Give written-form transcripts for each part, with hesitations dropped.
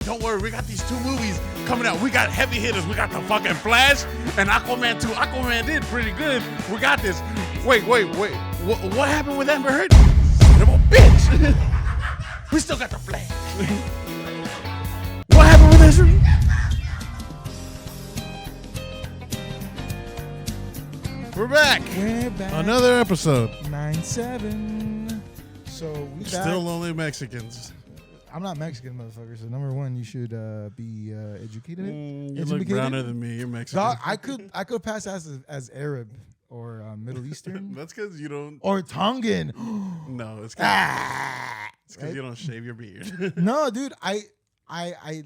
Don't worry, we got these 2 movies coming out. We got heavy hitters. We got the fucking Flash and Aquaman 2. Aquaman did pretty good. We got this. Wait. What happened with Amber Heard? Son of a bitch. We still got the Flash. What happened with Ezra? We're back. Another episode. 9-7. So we Still back. only Mexicans. I'm not Mexican, motherfucker. So number one, you should be educated. You look browner than me. You're Mexican. Dog, I could pass as Arab or Middle Eastern. That's because you don't. Or Tongan. No, it's because Right? you don't shave your beard. No, dude. I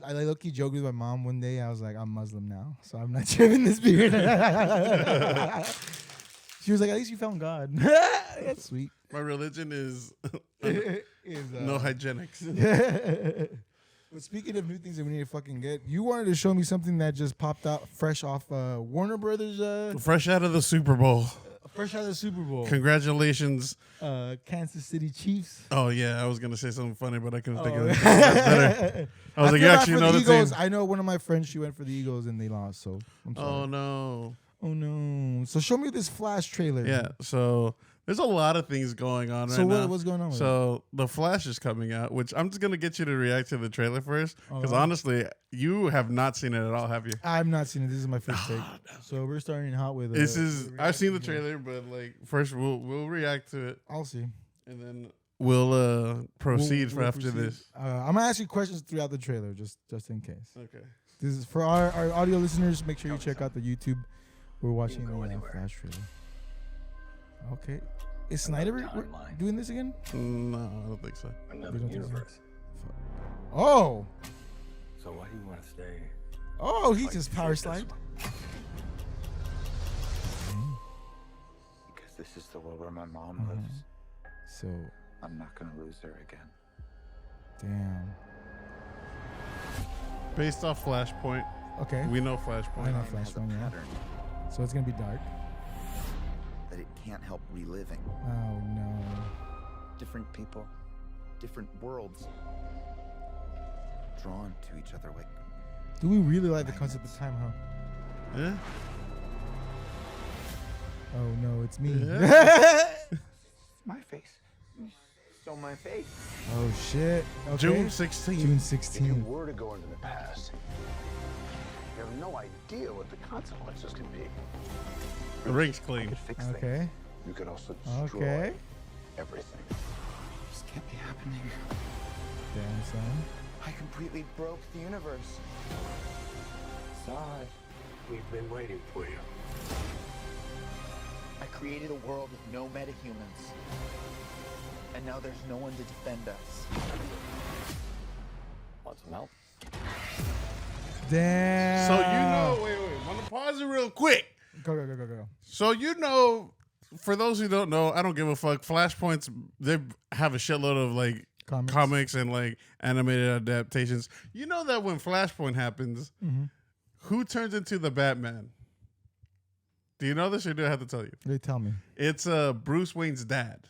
low-key joked with my mom one day. I was like, I'm Muslim now, so I'm not shaving this beard. She was like, at least you found God. That's sweet. My religion is Is, no hygienics. But speaking of new things that we need to fucking get, you wanted to show me something that just popped out fresh off Warner Brothers. Fresh out of the Super Bowl. Fresh out of the Super Bowl. Congratulations. Kansas City Chiefs. Oh, yeah. I was going to say something funny, but I couldn't think of anything better. I was like, you actually know the Eagles. team. I know one of my friends, she went for the Eagles and they lost, so I'm sorry. Oh, no. Oh, no. So show me this Flash trailer. Yeah. So there's a lot of things going on right so now. what's going on with it? So the Flash is coming out, which I'm just going to get you to react to the trailer first. Because honestly, you have not seen it at all, have you? I've not seen it. This is my first take. So we're starting hot with I've seen the trailer, but like first we'll react to it. I'll see. And then we'll proceed We'll after proceed. this. I'm gonna ask you questions throughout the trailer, just in case. Okay. This is for our audio listeners. Make sure you check out the YouTube. We're watching the Flash trailer. Okay, is Snyder doing this again? No, I don't think so. Another universe. Oh, So why do you want to stay? oh, he just power slide. Because this is the world where my mom lives. So, I'm not gonna lose her again. damn. Based off Flashpoint, Okay, we know I Flashpoint. know Has a Flashpoint. Yeah. pattern So it's gonna be dark. that it can't help reliving. Oh no. Different people, different worlds, drawn to each other like Do we really like the concept of time, huh? Yeah. Oh no, it's me. my face. So my face. Oh shit. Okay. June 16th. June If you 16th. were to go into the past, you have no idea what the consequences can be. The ring's I clean. could fix things. Okay. You could also destroy Okay. everything. This can't be happening. Damn son. I completely broke the universe. Zod, We've been waiting for you. I created a world with no metahumans. And now there's no one to defend us. Want some help? Damn. So you know, wait, I'm gonna pause it real quick. Go. So you know, for those who don't know, I don't give a fuck. Flashpoints, they have a shitload of like comics and like animated adaptations. You know that when Flashpoint happens, who turns into the Batman? Do you know this or do I have to tell you? They tell me. It's Bruce Wayne's dad.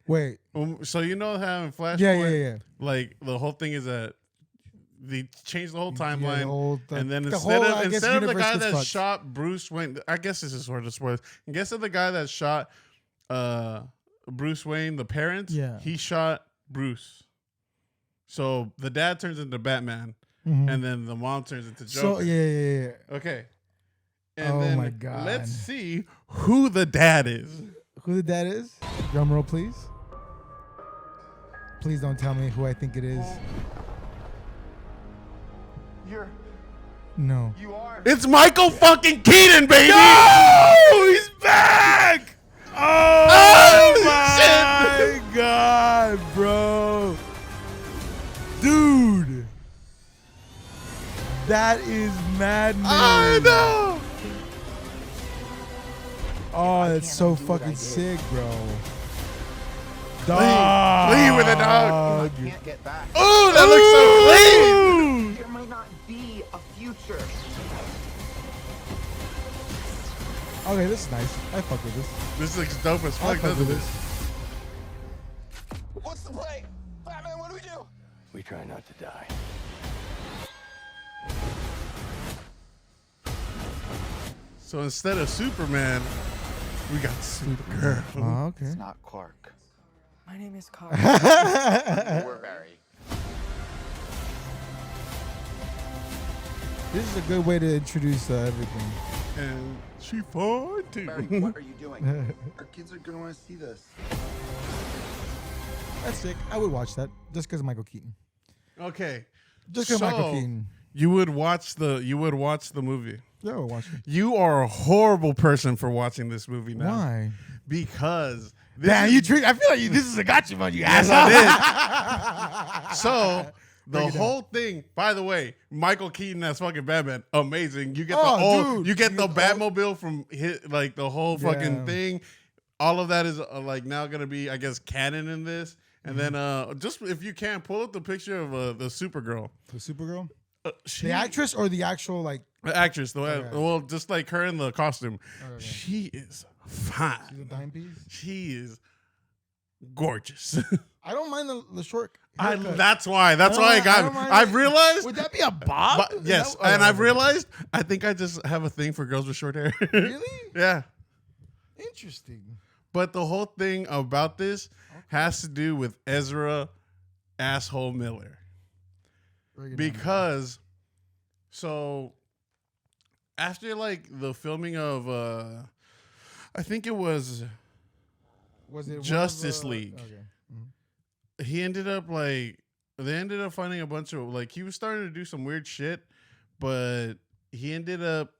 Wait. So you know how in Flashpoint, Yeah. like the whole thing is that they changed the whole timeline, and then the instead whole, of the universe guy gets that fucked. shot Bruce Wayne, I guess this is sort of spoilers. Guess of the guy that shot Bruce Wayne, the parents, he shot Bruce. So the dad turns into Batman, and then the mom turns into Joker. So yeah. Okay. And Oh then my God. let's see who the dad is. Who the dad is? Drum roll, please. Please don't tell me who I think it is. No. You are. It's Michael fucking Keaton, baby! No! He's back! Oh my God, bro. Dude. That is madness. I know! Oh, that's so fucking sick, bro. Leave with it, dog. I can't get back. Ooh, that looks so clean! There might not be a future. Okay, this is nice. I fuck with this. This looks dope as I fuck, fuck with doesn't it? this. What's the play? Batman, what do we do? We try not to die. die. So instead of Superman, we got Supergirl. Oh, okay. It's not Clark. My name is Carl. We're Barry. This is a good way to introduce everything. And she fine too. Barry, what are you doing? Our kids are gonna want to see this. That's sick. I would watch that just because Michael Keaton. Okay. Just because Michael Keaton. You would watch the movie. Yeah, I would watch it. You are a horrible person for watching this movie now. Why? Because Damn, you treat. I feel like this is a gotcha one, you yes, asshole. I did. So the Break it whole thing. By the way, Michael Keaton as fucking Batman, amazing. You get Dude, you get the you- Batmobile from like the whole fucking Yeah. thing. All of that is like now gonna be, I guess, canon in this. And then just if you can pull up the picture of the Supergirl. The Supergirl? She, The actress or the actual, like, the actress, Okay. well, just like her in the costume. Okay. She is fine. she's a dime piece? She is gorgeous. I don't mind the short. That's why it got I me. don't mind I've it. realized. Would that be a bob? But, yes, and I've realized I think I just have a thing for girls with short hair. Really? Yeah. Interesting. But the whole thing about this has to do with Ezra asshole Miller. Break it down. Because so after like the filming of I think it was Was it one of Justice the- League. Okay. He ended up like they ended up finding a bunch of like he was starting to do some weird shit, but he ended up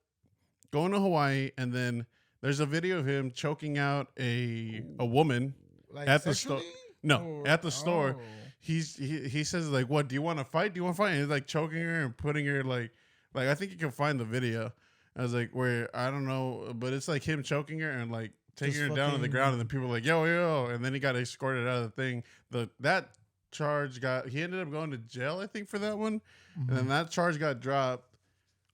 going to Hawaii, and then there's a video of him choking out a woman Like at the store. sexually? No, Or- at the store. oh. He says like, "What do you want to fight? Do you want to fight?" And he's like choking her and putting her like I think you can find the video. I was like, where I don't know, but it's like him choking her and like taking Just her down to the fucking- ground, and then people were like, yo, and then he got escorted out of the thing. That charge he ended up going to jail, I think, for that one, and then that charge got dropped,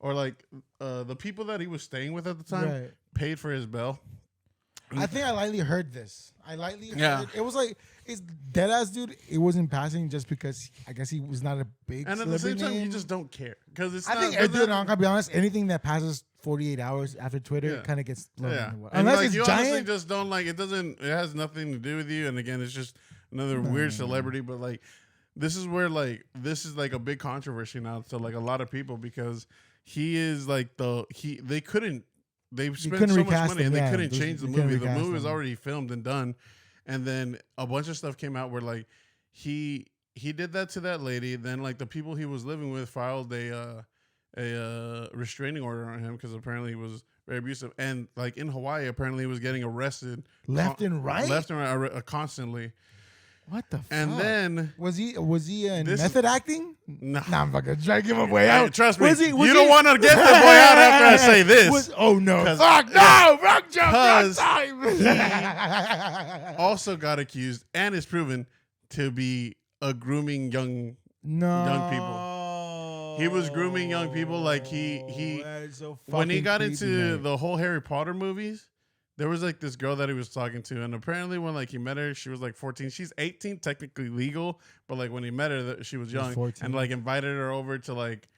or like the people that he was staying with at the time Right. paid for his bail. I think I lightly heard this. I lightly Yeah. heard it. It was like, it's dead ass, dude. It wasn't passing just because I guess he was not a big And at the same celebrity time, you name. just don't care because it's. I think, dude, I'm gonna be honest. Anything that passes 48 hours after Twitter Yeah. kind of gets blown Yeah, in the water. and Unless like, it's you honestly giant. just don't like it. It has nothing to do with you. And again, it's just another weird celebrity. But like, this is where this is like a big controversy now to like a lot of people because he is like they spent couldn't so much recast money him, and they yeah. couldn't They change the couldn't movie. The recast movie was him. already filmed and done, and then a bunch of stuff came out where like he did that to that lady. Then like the people he was living with filed a restraining order on him because apparently he was very abusive. And like in Hawaii, apparently he was getting arrested Left and right? constantly. What the fuck? And then was he in This- method acting? Nah. Nah, I'm fucking trying to give him way Hey, out. trust me, Was he- was you don't he- want to get the boy out after I say this. Oh no! 'Cause- Fuck no! Wrong joke. Wrong 'Cause time. Also got accused and is proven to be a grooming young people. He was grooming young people. Like he That is so when he fucking got creepy, into man. the whole Harry Potter movies, there was like this girl that he was talking to, and apparently when like he met her, she was like 14. She's 18, technically legal, but like when he met her, she was young, 14. and like invited her over to like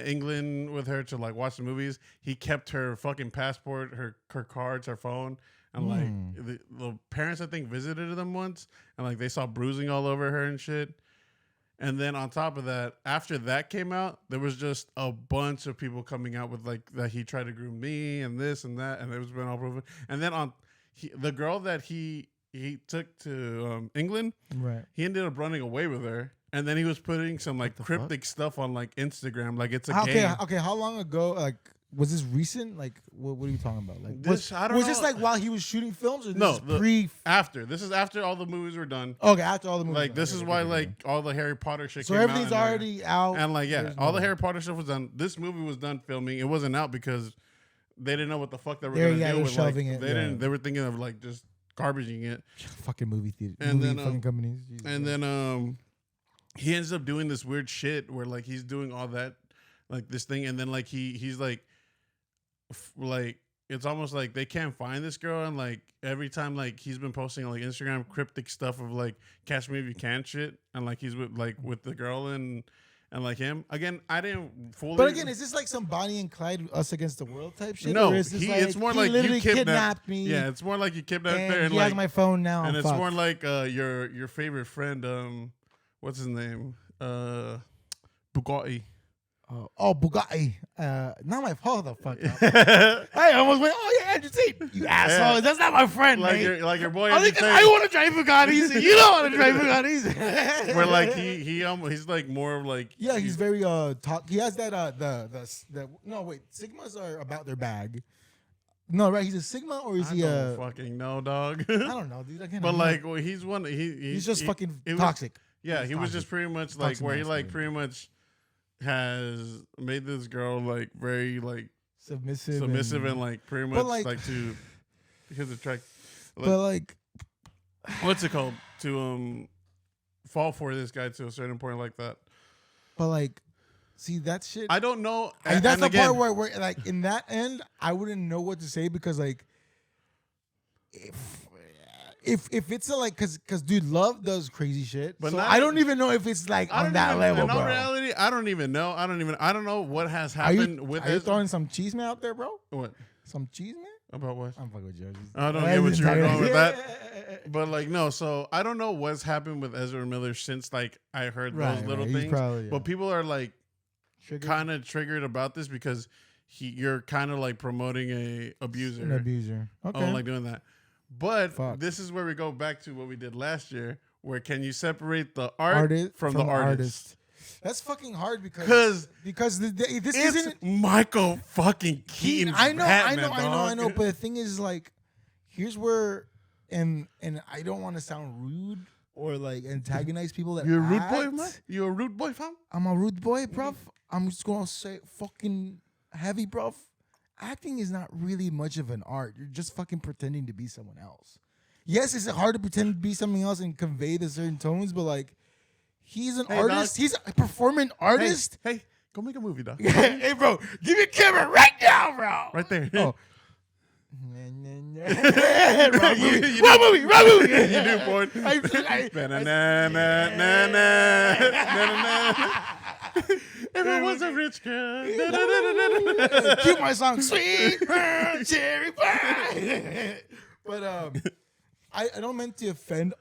England with her to like watch the movies. He kept her fucking passport, her cards, her phone, and like the parents I think visited them once, and like they saw bruising all over her and shit. And then on top of that, after that came out, there was just a bunch of people coming out with like that he tried to groom me and this and that, and it was been all proven. And then the girl that he took to England, right. he ended up running away with her, and then he was putting some like cryptic stuff on like Instagram, like it's a game. Okay. How long ago? Like, was this recent? Like, what are you talking about? Like, I don't was know. this like while he was shooting films, or this No, is pre? after. This is after all the movies were done. Okay, after all the movies. Like this is why like all the Harry Potter shit. So came out everything's and, like, already out, and like yeah, There's all no- the Harry Potter stuff was done. This movie was done filming. It wasn't out because they didn't know what the fuck they were They're- gonna yeah, do they're with like shelving it, they yeah. didn't. They were thinking of like just garbaging it. fucking movie theater, And movie then, fucking companies. Jesus And Christ. then he ends up doing this weird shit where like he's doing all that like this thing, and then like he's like like it's almost like they can't find this girl, and like every time like he's been posting on like Instagram cryptic stuff of like catch me if you can shit, and like he's with the girl and like him. Again, I didn't fully. But again, is this like some Bonnie and Clyde us against the world type shit? No, or is this it's more he like literally you kidnapped me. Yeah, it's more like you kidnapped and there, and he like has my phone now. and it's fucked. more like your favorite friend. What's his name? Bugatti. Oh, Bugatti. Not my fault. The fuck up. I almost went, oh, yeah, Andrew Tate. You asshole. Yeah. That's not my friend, Like mate. your boy. I want to drive Bugattis. And you don't want to drive Bugattis. Where like he's like more of like yeah, he's very talk. He has that no wait, Sigmas are about their bag. No, right? He's a Sigma or is he a fucking no dog? I don't know, dude. But like, well, he's one. He's just fucking toxic. Yeah, he was toxic. just pretty much like Toxic where he like masculine. pretty much has made this girl like very like submissive and like pretty much like to because of track. But like, what's it called? To fall for this guy to a certain point like that. But like, see that shit. I don't know. That's the part where like in that end, I wouldn't know what to say because like, if it's a like, cause dude, love does crazy shit. But so I don't even know if it's like on that level, bro. In all reality, I don't even know. I don't know what has happened with. Are you throwing some cheese man out there, bro? What? Some cheese man? About what? I'm fucking with you. I don't get what you were going with that. But like, no. So I don't know what's happened with Ezra Miller since like I heard those little things. But people are like kind of triggered about this because you're kind of like promoting a abuser. An abuser. Okay. Oh, like doing that. But this is where we go back to what we did last year, where can you separate the artist from the artist? That's fucking hard because this isn't Michael fucking Keaton. I know. But the thing is, like, here's where, and I don't want to sound rude or like antagonize people that you're a rude boy, man. You a rude boy, fam? I'm a rude boy, bruv. I'm just gonna say fucking heavy, bruv. Acting is not really much of an art. You're just fucking pretending to be someone else. Yes, it's hard to pretend to be something else and convey the certain tones, but like, he's an artist. Dog. He's a performing artist. Hey, go make a movie, dog. Hey, bro, give me a camera right now, bro. Right there. Oh. Wrong movie. You do, boy. If I was a rich girl. Keep my song sweet cherry pie. But I don't meant to offend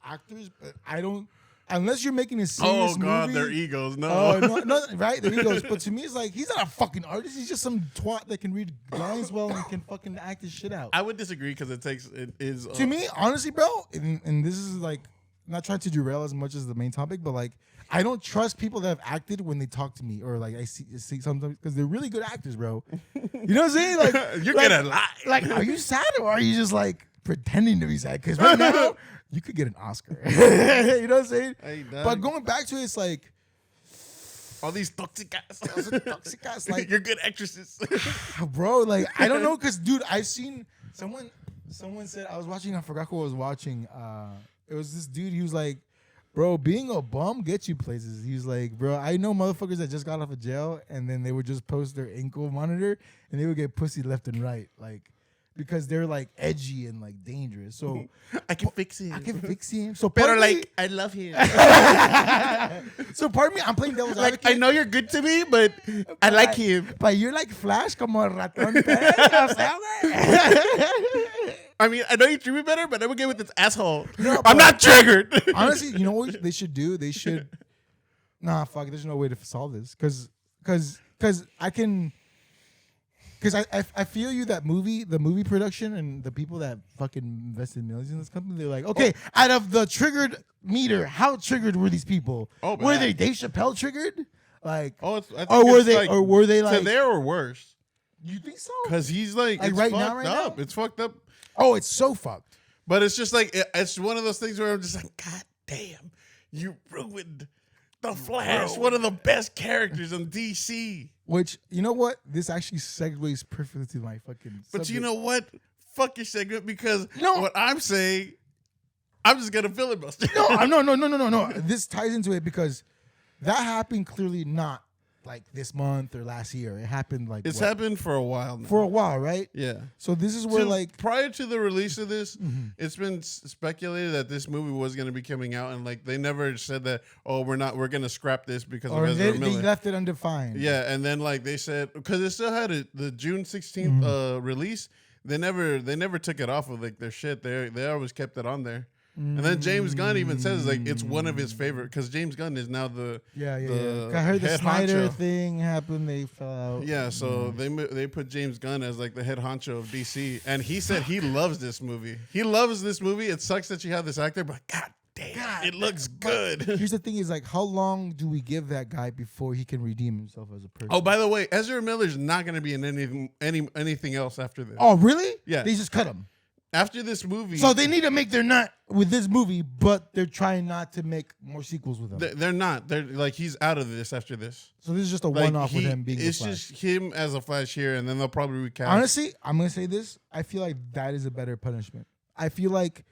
actors, but I don't. Unless you're making a serious movie. Oh God, their egos. No. No, right? Their egos. But to me, it's like he's not a fucking artist. He's just some twat that can read lines well and can fucking act his shit out. I would disagree because it is. To me, honestly, bro, and this is like not trying to derail as much as the main topic, but like I don't trust people that have acted when they talk to me or like I see sometimes because they're really good actors, bro. You know what I'm saying? Like you're gonna lie. Like, are you sad or are you just like pretending to be sad? Because right now you could get an Oscar. You know what I'm saying? Hey, but going back to it, it's like all these toxic guys. Like you're good actresses, bro. Like I don't know, because dude, I've seen someone said I was watching. I forgot who I was watching. It was this dude. He was like, bro, being a bum gets you places. He's like, bro, I know motherfuckers that just got off of jail and then they would just post their ankle monitor and they would get pussy left and right, like because they're like edgy and like dangerous. So I can fix him. So but like I love him. So pardon me, I'm playing devil's advocate. I know you're good to me, but I like him. But you're like Flash, como ratón. I mean, I know you treat me better, but I'm okay with this asshole. No, I'm not triggered. Honestly, you know what they should do? They should. Nah, fuck. There's no way to solve this because I can. Because I feel you that the movie production and the people that fucking invested millions in this company, they're like, okay, out of the triggered meter, how triggered were these people? Oh, were they Dave Chappelle triggered? Like, or were they like to there or worse? You think so? Because he's like it's right fucked now, up. It's fucked up. Oh, it's so fucked. But it's just like it's one of those things where I'm just like, God damn, you ruined the Flash, one of the best characters in DC. Which, you know what? This actually segues perfectly to my fucking But subject. you know what? Fuck your segment because what I'm saying, I'm just gonna filibuster. No. This ties into it because that happened clearly not like this month or last year. It happened like It's happened for a while now. for a while, right? Yeah. So this is where like prior to the release of this, it's been speculated that this movie was going to be coming out, and like they never said that. Oh, we're going to scrap this because of Ezra Miller. They left it undefined. Yeah, and then like they said because it still had the June 16th release. They never took it off of like their shit. They always kept it on there. And then James Gunn even says like it's one of his favorite because James Gunn is now the I heard the head Snyder honcho. thing happened. They fell out. Yeah, so they put James Gunn as like the head honcho of DC, and he said he loves this movie. He loves this movie. It sucks that you have this actor, but God damn, it looks good. Here's the thing: is like, how long do we give that guy before he can redeem himself as a person? Oh, by the way, Ezra Miller's not going to be in anything else after this. Oh, really? Yeah. They just cut him. After this movie, So they need to make their nut with this movie, but they're trying not to make more sequels with him. they're not. They're like he's out of this after this. So this is just a Like, one-off with him being the It's Flash. just him as a Flash here, and then they'll probably recast. Honestly, I'm gonna say this. I feel like that is a better punishment. I feel like,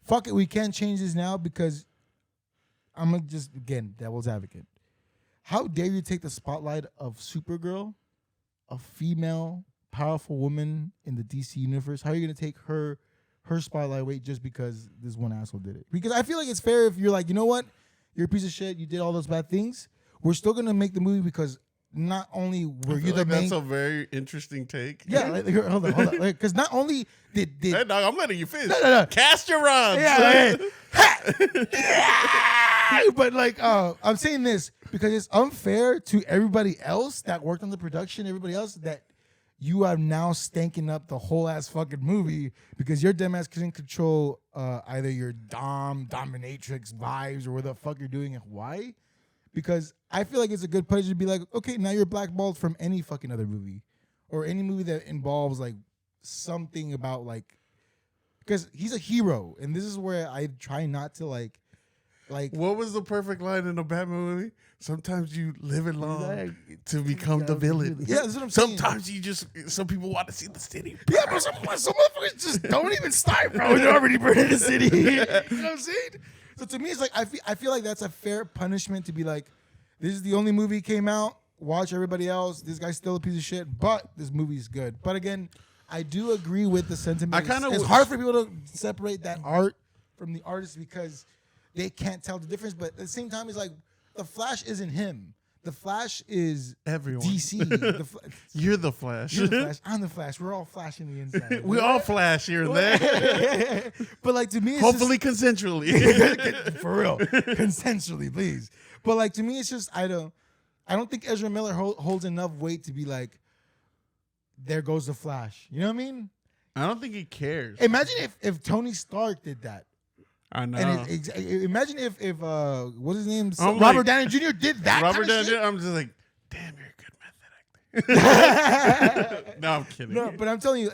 fuck it, we can't change this now because I'm gonna just again devil's advocate. How dare you take the spotlight of Supergirl, a female powerful woman in the DC universe? How are you gonna take her spotlight away just because this one asshole did it? Because I feel like it's fair if you're like, you know what, you're a piece of shit, you did all those bad things. We're still gonna make the movie because not only were you the main. That's a very interesting take. Yeah, like, here, hold on. Because not only did Hey, dog, I'm letting you finish. No. Cast your rods. yeah, but like I'm saying this because it's unfair to everybody else that worked on the production, everybody else that you are now stanking up the whole ass fucking movie because your dumb ass couldn't control either your dominatrix vibes or what the fuck you're doing and why. Because I feel like it's a good punishment to be like, okay, now you're blackballed from any fucking other movie or any movie that involves like something about like, because he's a hero, and this is where I try not to like. What was the perfect line in a Batman movie? Sometimes you live in long to become the villain. Yeah, that's what I'm saying. Sometimes some people want to see the city. Yeah, but some motherfuckers just don't even start, bro. They're already burning the city. You know what I'm saying? So to me, it's like I feel like that's a fair punishment to be like, this is the only movie came out. Watch everybody else. This guy's still a piece of shit, but this movie's good. But again, I do agree with the sentiment. It's hard for people to separate that art from the artist because they can't tell the difference. But at the same time, it's like the Flash isn't him. The Flash is Everyone. DC. You're the Flash. You're the Flash. I'm the Flash. We're all Flash in the inside. We all Flash here and there. But like to me, it's Hopefully consensually. for real, consensually, please. But like to me, it's just I don't think Ezra Miller holds enough weight to be like, there goes the Flash. You know what I mean? I don't think he cares. Imagine if Tony Stark did that. I know. And imagine if what's his name? I'm Robert like- Downey Jr. did that. Robert kind of Downey shit. Jr., I'm just like, damn, you're a good method actor. No, I'm kidding. No, but I'm telling you,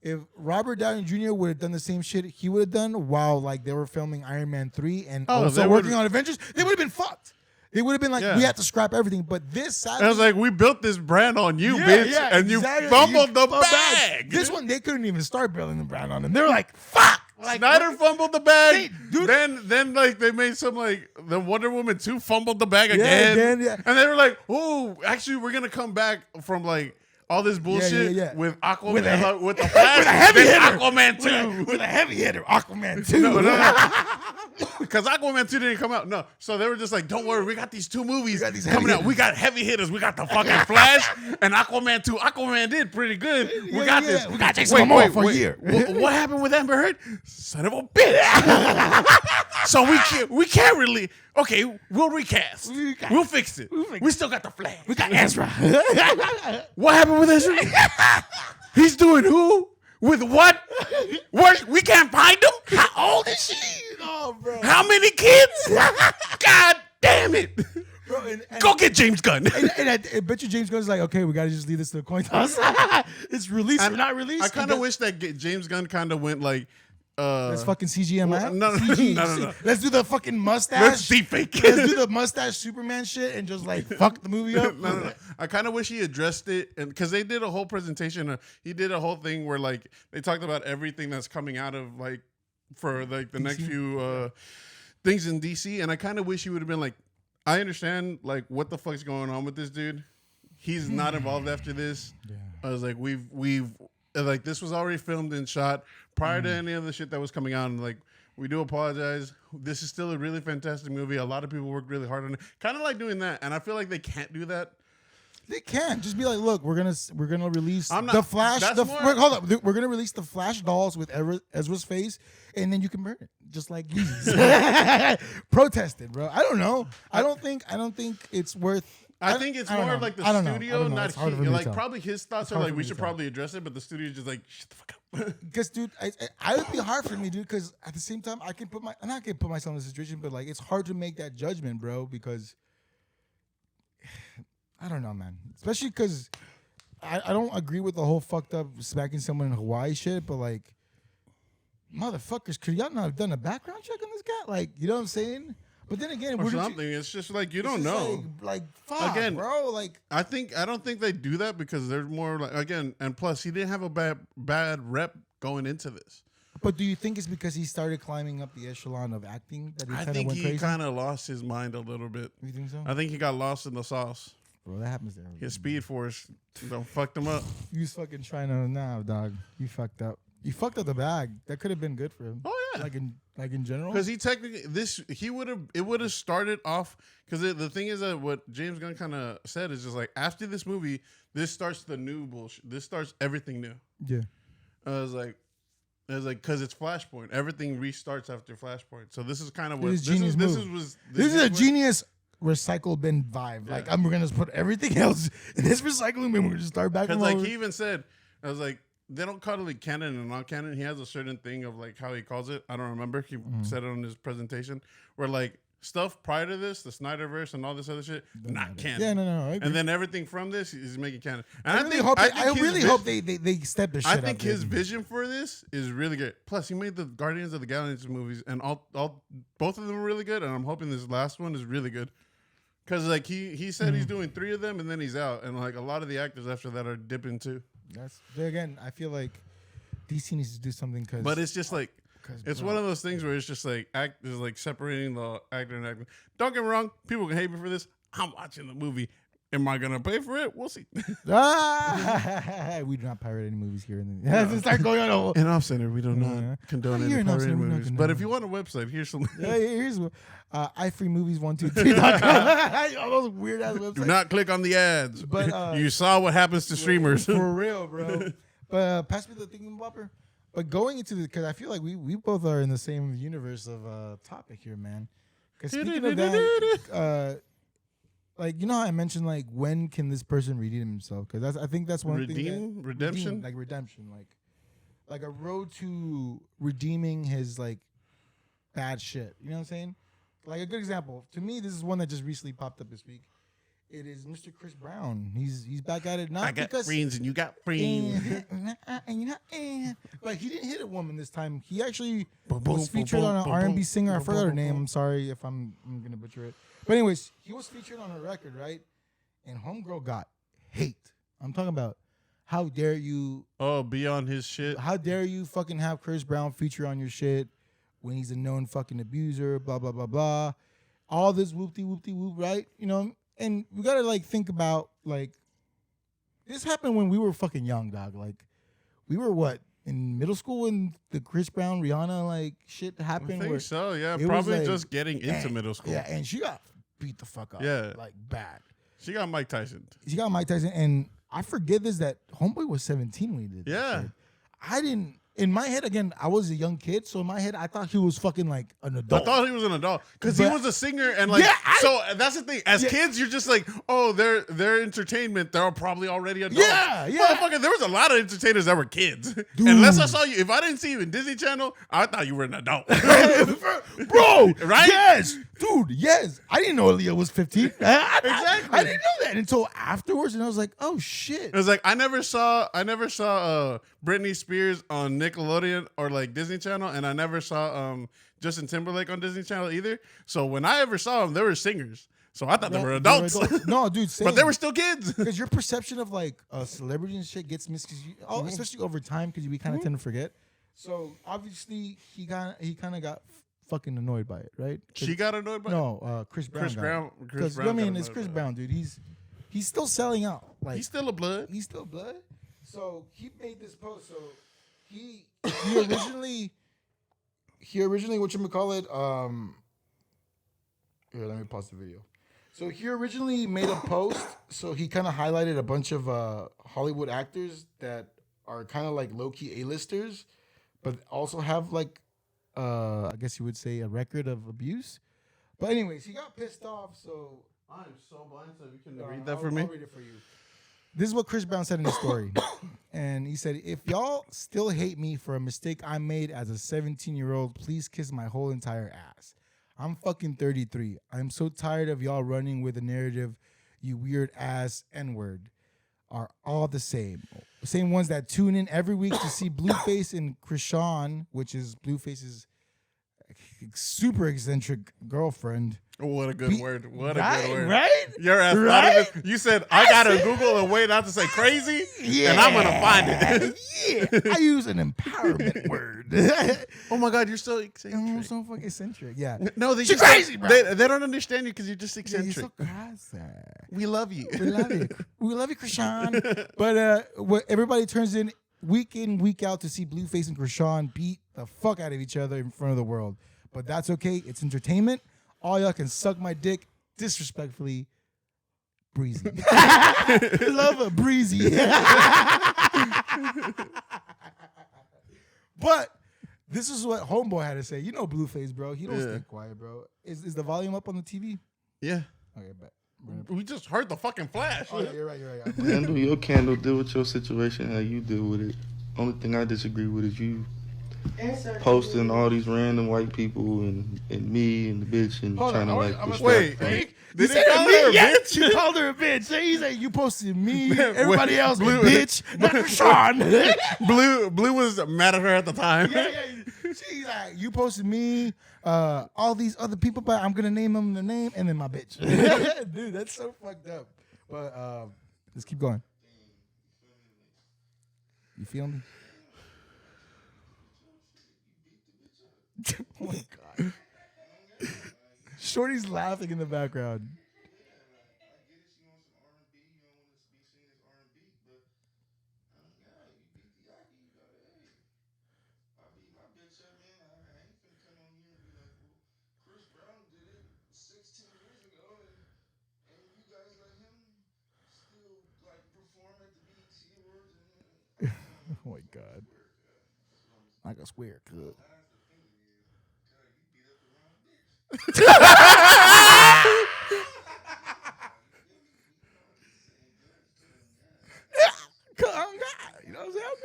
if Robert Downey Jr. would have done the same shit he would have done while like they were filming Iron Man 3 and also working on Avengers, they would have been fucked. They would have been like, we had to scrap everything. But this, sadly, I was like, we built this brand on you, bitch, and exactly. you fumbled the bag. bag. This one, they couldn't even start building the brand on him. They were like, fuck. Like, Snyder fumbled the bag. Dude. Then like they made some like the Wonder Woman 2 fumbled the bag again. And they were like, oh, actually we're gonna come back from like all this bullshit with Aquaman with the Flash with a heavy hitter. Aquaman 2. With a heavy hitter, Aquaman 2. Because Aquaman 2 didn't come out. No. So they were just like, don't worry, we got these 2 movies these coming heavy out. We got heavy hitters. We got the fucking Flash and Aquaman 2. Aquaman did pretty good. We got this. We got Jason Momoa for a year. What happened with Amber Heard? Son of a bitch. So we can't really. Okay, we'll recast. We'll fix it. We still got the Flash. We got Ezra. What happened with Ezra? He's doing who? With what? We can't find him? How old is she? Oh, bro. How many kids? God damn it. Bro, Go get James Gunn. And I bet you James Gunn's like, okay, we got to just leave this to the coin toss. It's released or not released. I kind of wish that James Gunn kind of went like, let's fucking CGM out. No. Let's do the fucking mustache. Let's deepfake. Let's do the mustache Superman shit and just like fuck the movie up. No. I kind of wish he addressed it, and because they did a whole presentation. He did a whole thing where like they talked about everything that's coming out of like for like the next few things in DC, and I kind of wish he would have been like, I understand like what the fuck's going on with this dude. He's not involved after this. Yeah. I was like, we've like this was already filmed and shot prior to any of the shit that was coming out. And like, we do apologize. This is still a really fantastic movie. A lot of people worked really hard on it. Kind of like doing that, and I feel like they can't do that. They can't just be like, look, we're gonna release the Flash. Hold up, we're gonna release the Flash dolls with Ezra's face, and then you can burn it, just like Yeezys. Protested, bro. I don't know. I don't think it's worth. I think it's more like the studio, not he. Like probably his thoughts are like we should probably address it, but the studio's just like shut the fuck up. Because dude, I would be hard for me, dude. Because at the same time, I can put myself in a situation, but like it's hard to make that judgment, bro. Because I don't know, man. Especially because I don't agree with the whole fucked up smacking someone in Hawaii shit, but like, motherfuckers, could y'all not have done a background check on this guy? Like, you know what I'm saying? But then again, or something. It's just like you don't know. Like fuck, again, bro. Like I don't think they do that because they're more like again, and plus he didn't have a bad rep going into this. But do you think it's because he started climbing up the echelon of acting that he kind of went crazy? I think he kind of lost his mind a little bit. You think so? I think he got lost in the sauce. Bro, that happens there. His Speed Force fucked him up. You was fucking trying to dog. You fucked up. You fucked up the bag. That could have been good for him. Oh yeah, like in general. Because he technically it would have started off because the thing is that what James Gunn kind of said is just like after this movie, this starts the new bullshit. This starts everything new. Yeah. I was like because it's Flashpoint. Everything restarts after Flashpoint. So this is kind of what this is a genius recycle bin vibe. Yeah. Like we're gonna put everything else in this recycling bin. We're gonna start back. Because like he even said, I was like. They don't call it like canon and non-canon. He has a certain thing of like how he calls it. I don't remember. He said it on his presentation where like stuff prior to this, the Snyderverse and all this other shit, not canon. Yeah, no. And then everything from this is making canon. And I really hope they step the shit up. I think his vision for this is really good. Plus, he made the Guardians of the Galaxy movies, and both of them are really good. And I'm hoping this last one is really good. Because like he said he's doing 3 of them and then he's out, and like a lot of the actors after that are dipping too. Again, I feel like DC needs to do something because. But it's just like it's one of those things where it's just like is like separating the actor and acting. Don't get me wrong, people can hate me for this. I'm watching the movie. Am I gonna pay for it? We'll see. We do not pirate any movies here. Start going on. In Off Center, we do not condone any pirated movies. But if you want a website, here's some. Here's iFreeMovies123.com. All those weird ass websites. Do not click on the ads. But you saw what happens to streamers. For real, bro. But pass me the thinking bopper. But going into the, because I feel like we both are in the same universe of topic here, man. Because speaking of that. Like, you know how I mentioned, like, when can this person redeem himself? Because I think that's one thing. Redemption? Like, redemption. Like a road to redeeming his, like, bad shit. You know what I'm saying? Like, a good example. To me, this is one that just recently popped up this week. It is Mr. Chris Brown. He's back at it. I got friends and you got friends. But he didn't hit a woman this time. He actually was featured on an R&B singer. I forgot her name. I'm sorry if I'm going to butcher it. But anyways, he was featured on a record, right? And homegirl got hate. I'm talking about how dare you... Oh, be on his shit. How dare you fucking have Chris Brown feature on your shit when he's a known fucking abuser, blah, blah, blah, blah. All this whoop-de-whoop-de-whoop, right? You know, and we got to, like, think about, like... This happened when we were fucking young, dog. Like, we were what? In middle school when the Chris Brown, Rihanna, like, shit happened? I think so, yeah. Probably like, just getting into middle school. Yeah, and she got... beat the fuck up. Yeah. Like bad. She got Mike Tyson. And I forget this that homeboy was 17 when he did that shit. I didn't in my head, again, I was a young kid, so in my head, I thought he was fucking like an adult. I thought he was an adult because he was a singer, and like, so that's the thing. As kids, you're just like, oh, their entertainment, they're probably already adults. Yeah. Motherfucker, there was a lot of entertainers that were kids. Dude. Unless I saw you, if I didn't see you in Disney Channel, I thought you were an adult, bro. Right? Yes, dude. Yes, I didn't know Aaliyah was 15. Exactly. I didn't know that until afterwards, and I was like, oh shit. It was like I never saw Britney Spears on Nickelodeon or like Disney Channel, and I never saw Justin Timberlake on Disney Channel either. So when I ever saw them, they were singers. So I thought they were adults. No, dude, same. But they were still kids. Because your perception of like celebrity and shit gets missed, especially over time, because we kind of tend to forget. So obviously he kind of got fucking annoyed by it, right? She got annoyed by it? No, Chris Brown. Chris Brown. Because I mean, it's Chris Brown, dude. He's still selling out. Like he's still a blood. He's still blood. So he made this post. So he originally whatchamacallit, here, let me pause the video. So he originally made a post. So he kind of highlighted a bunch of Hollywood actors that are kind of like low-key A-listers, but also have like, I guess you would say, a record of abuse. But anyways, he got pissed off. So I'm so blind. So you can read that for me. I'll read it for you. This is what Chris Brown said in his story. And he said, if y'all still hate me for a mistake I made as a 17-year-old, please kiss my whole entire ass. I'm fucking 33. I'm so tired of y'all running with the narrative, you weird ass N-word are all the same. Same ones that tune in every week to see Blueface and Krishan, which is Blueface's super eccentric girlfriend. What a good word. What a good word. Right? Your ass thought of it. You said, I got to Google a way not to say crazy, and I'm going to find it. Yeah. I use an empowerment word. Oh, my God. You're so eccentric. I'm so fucking eccentric. Yeah. No, She's crazy, bro. They don't understand you because you're just eccentric. You're so crazy. We love you. We love you. We love you, Krishan. But what everybody turns in, week out to see Blueface and Krishan beat the fuck out of each other in front of the world. But that's okay. It's entertainment. All y'all can suck my dick disrespectfully. Breezy. Love a breezy. But this is what Homeboy had to say. You know Blueface, bro. He don't stay quiet, bro. Is the volume up on the TV? Yeah. Okay, bet. We just heard the fucking flash. Oh, yeah, you're right. Handle your candle, deal with your situation how you deal with it. Only thing I disagree with is you posting all these random white people and me and the bitch and trying to like distract wait, them. did he call her a bitch? You called her a bitch. He's like, you posted me, everybody else, bitch, not Krishan. Blue was mad at her at the time. Yeah. She's like, you posted me, all these other people, but I'm gonna name them the name and then my bitch. Dude, that's so fucked up. But let's keep going. You feel me? Oh my God. Shorty's laughing in the background. Oh my God. I can swear, cuz. I'm God. You know what I'm saying? I'm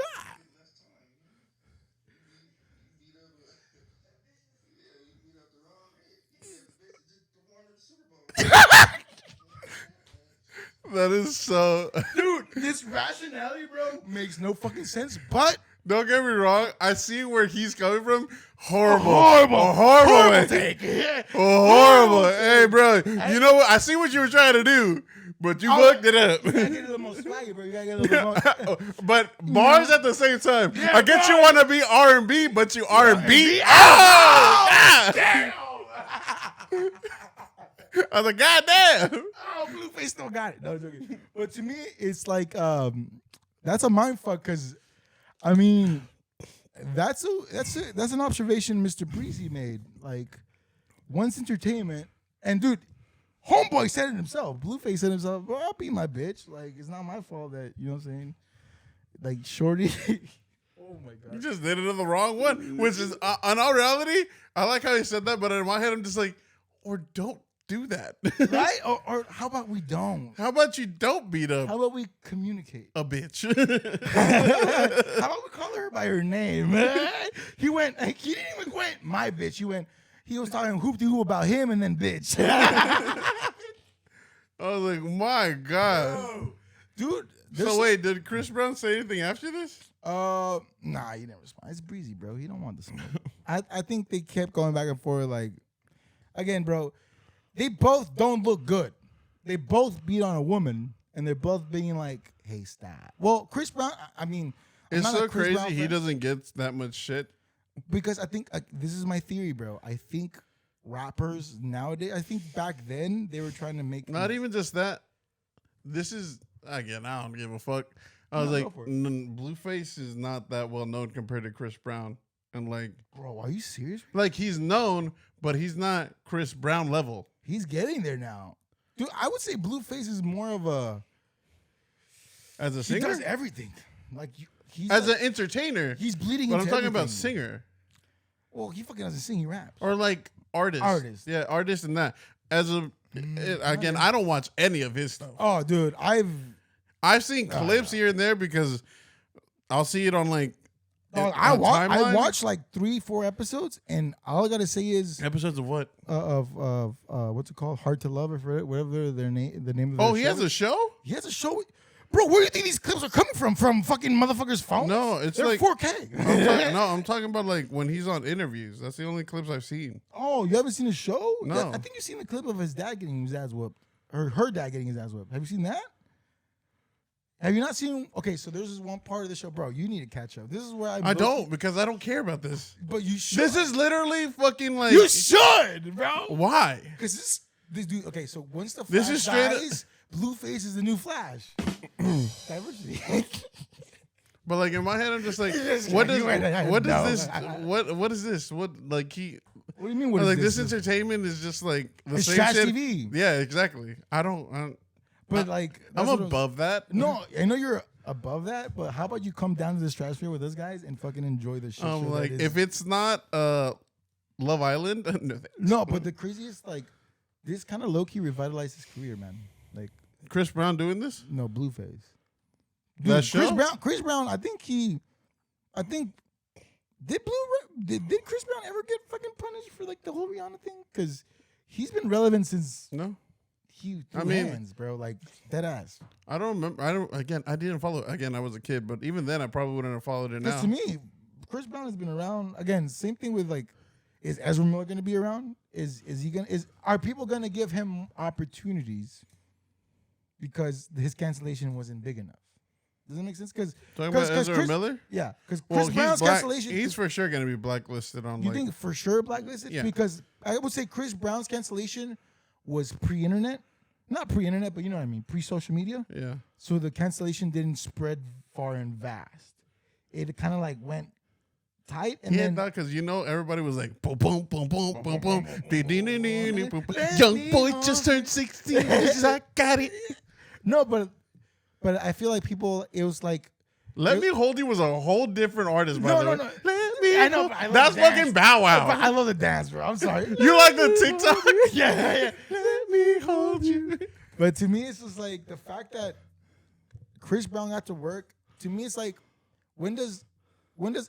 God. That is so. Dude, this rationality, bro, makes no fucking sense, but Don't get me wrong. I see where he's coming from. Horrible take. Horrible. Hey, bro. You know what? I see what you were trying to do, but you fucked it up. You gotta get a little more swaggy, bro. You gotta get a little more. But bars at the same time. Yeah, I get you want to be R&B, but you R&B. Oh, God. damn. I was like, God damn. Oh, Blueface still got it. No, I'm joking. But to me, it's like that's a mind fuck because, I mean, that's an observation Mr. Breezy made. Like, once entertainment, and dude, Homeboy said it himself. Blueface said himself, bro, I'll be my bitch. Like, it's not my fault that, you know what I'm saying? Like, Shorty. Oh my God. You just did it on the wrong one, which is, on all reality, I like how he said that, but in my head, I'm just like, or don't do that. Right? Or how about we don't? How about you don't beat up How about we communicate? a bitch? How about we call her by her name? He went, he didn't even went, my bitch. He was talking hoop-de-hoop about him and then bitch. I was like, my God. Oh, dude. So wait, did Chris Brown say anything after this? Nah, he didn't respond. It's Breezy, bro. He don't want the smoke. I think they kept going back and forth. Like, again, bro, they both don't look good. They both beat on a woman, and they're both being like, hey, stop. Well, Chris Brown, I mean, I'm It's not a so Chris crazy Brown he fan. doesn't get that much shit. because I think this is my theory, bro. I think rappers nowadays, I think back then they were trying to make Not even just that. This is again, I don't give a fuck. I was like, Blueface is not that well known compared to Chris Brown, and like, bro, are you serious? like he's known, but he's not Chris Brown level. He's getting there now, dude. I would say Blueface is more of a As a he singer, does everything. Like he's as like, an entertainer, he's bleeding. But I'm into talking about everything. singer Well, he fucking doesn't sing. He raps. or like artist. Artist. Yeah, artist and that. As a again, I don't watch any of his stuff. Oh, dude, I've seen clips here and there because I'll see it on like. I timeline. watched like 3-4 episodes, and all I gotta say is Episodes of what? of what's it called? Hard to Love, or whatever the name of. Their Oh, he show has a show. He has a show. Bro, where do you think these clips are coming from? From fucking motherfuckers' phones? No, it's they're like 4K. I'm talking about like when he's on interviews. That's the only clips I've seen. Oh, you haven't seen the show? No. I think you've seen the clip of his dad getting his ass whooped, or her dad getting his ass whooped. Have you seen that? Have you not seen? Okay, so there's this one part of the show, bro. You need to catch up. This is where I don't because I don't care about this. But you should. This is literally fucking like. You should, bro. Why? Because this dude. Okay, so once the Flash This is straight up- dies, Blueface is the new Flash. Diversity. But like in my head, I'm just like, This what guy, does you ain't- what no. is this? What is this? What like he? What do you mean? What Like is this entertainment is just like the It's same trash shit. TV. Yeah, exactly. I don't. But like, I'm that's what above that. No, I know you're above that, but how about you come down to the stratosphere with us guys and fucking enjoy the shit? show that Like is- if it's not Love Island, no. Thanks. no, but the craziest, like, this kind of low key revitalized his career, man. Like, Chris Brown doing this? no, Blueface. That show? Chris Brown. I think did Chris Brown ever get fucking punished for like the whole Rihanna thing? Because he's been relevant since No, he I threw mean- hands, bro. Like dead ass. I don't remember. I didn't follow. Again, I was a kid, but even then, I probably wouldn't have followed it now. Because to me, Chris Brown has been around. Again, same thing with like, is Ezra Miller going to be around? Are people going to give him opportunities because his cancellation wasn't big enough? Does that make sense? Because Talking about Ezra Miller? Yeah, because Well, Chris Brown's cancellation. He's for sure going to be blacklisted on. You like, think for sure blacklisted? Yeah. Because I would say Chris Brown's cancellation was pre-internet, not pre-internet, but you know what I mean, pre-social media. Yeah. So the cancellation didn't spread far and vast. It kind of like went tight, and Yeah, then because everybody was like, boom, boom, boom, boom, boom, boom, young boy just turned 16. I got it. no, but I feel like people. It was like Let Me Hold You was a whole different artist, by the way. no. Let me I know, hold- but I love That's the dance. fucking Bow But I Wow. love the dance, bro. I'm sorry. You like the TikTok? yeah. Let me hold you. But to me, it's just like the fact that Chris Brown got to work. To me, it's like when does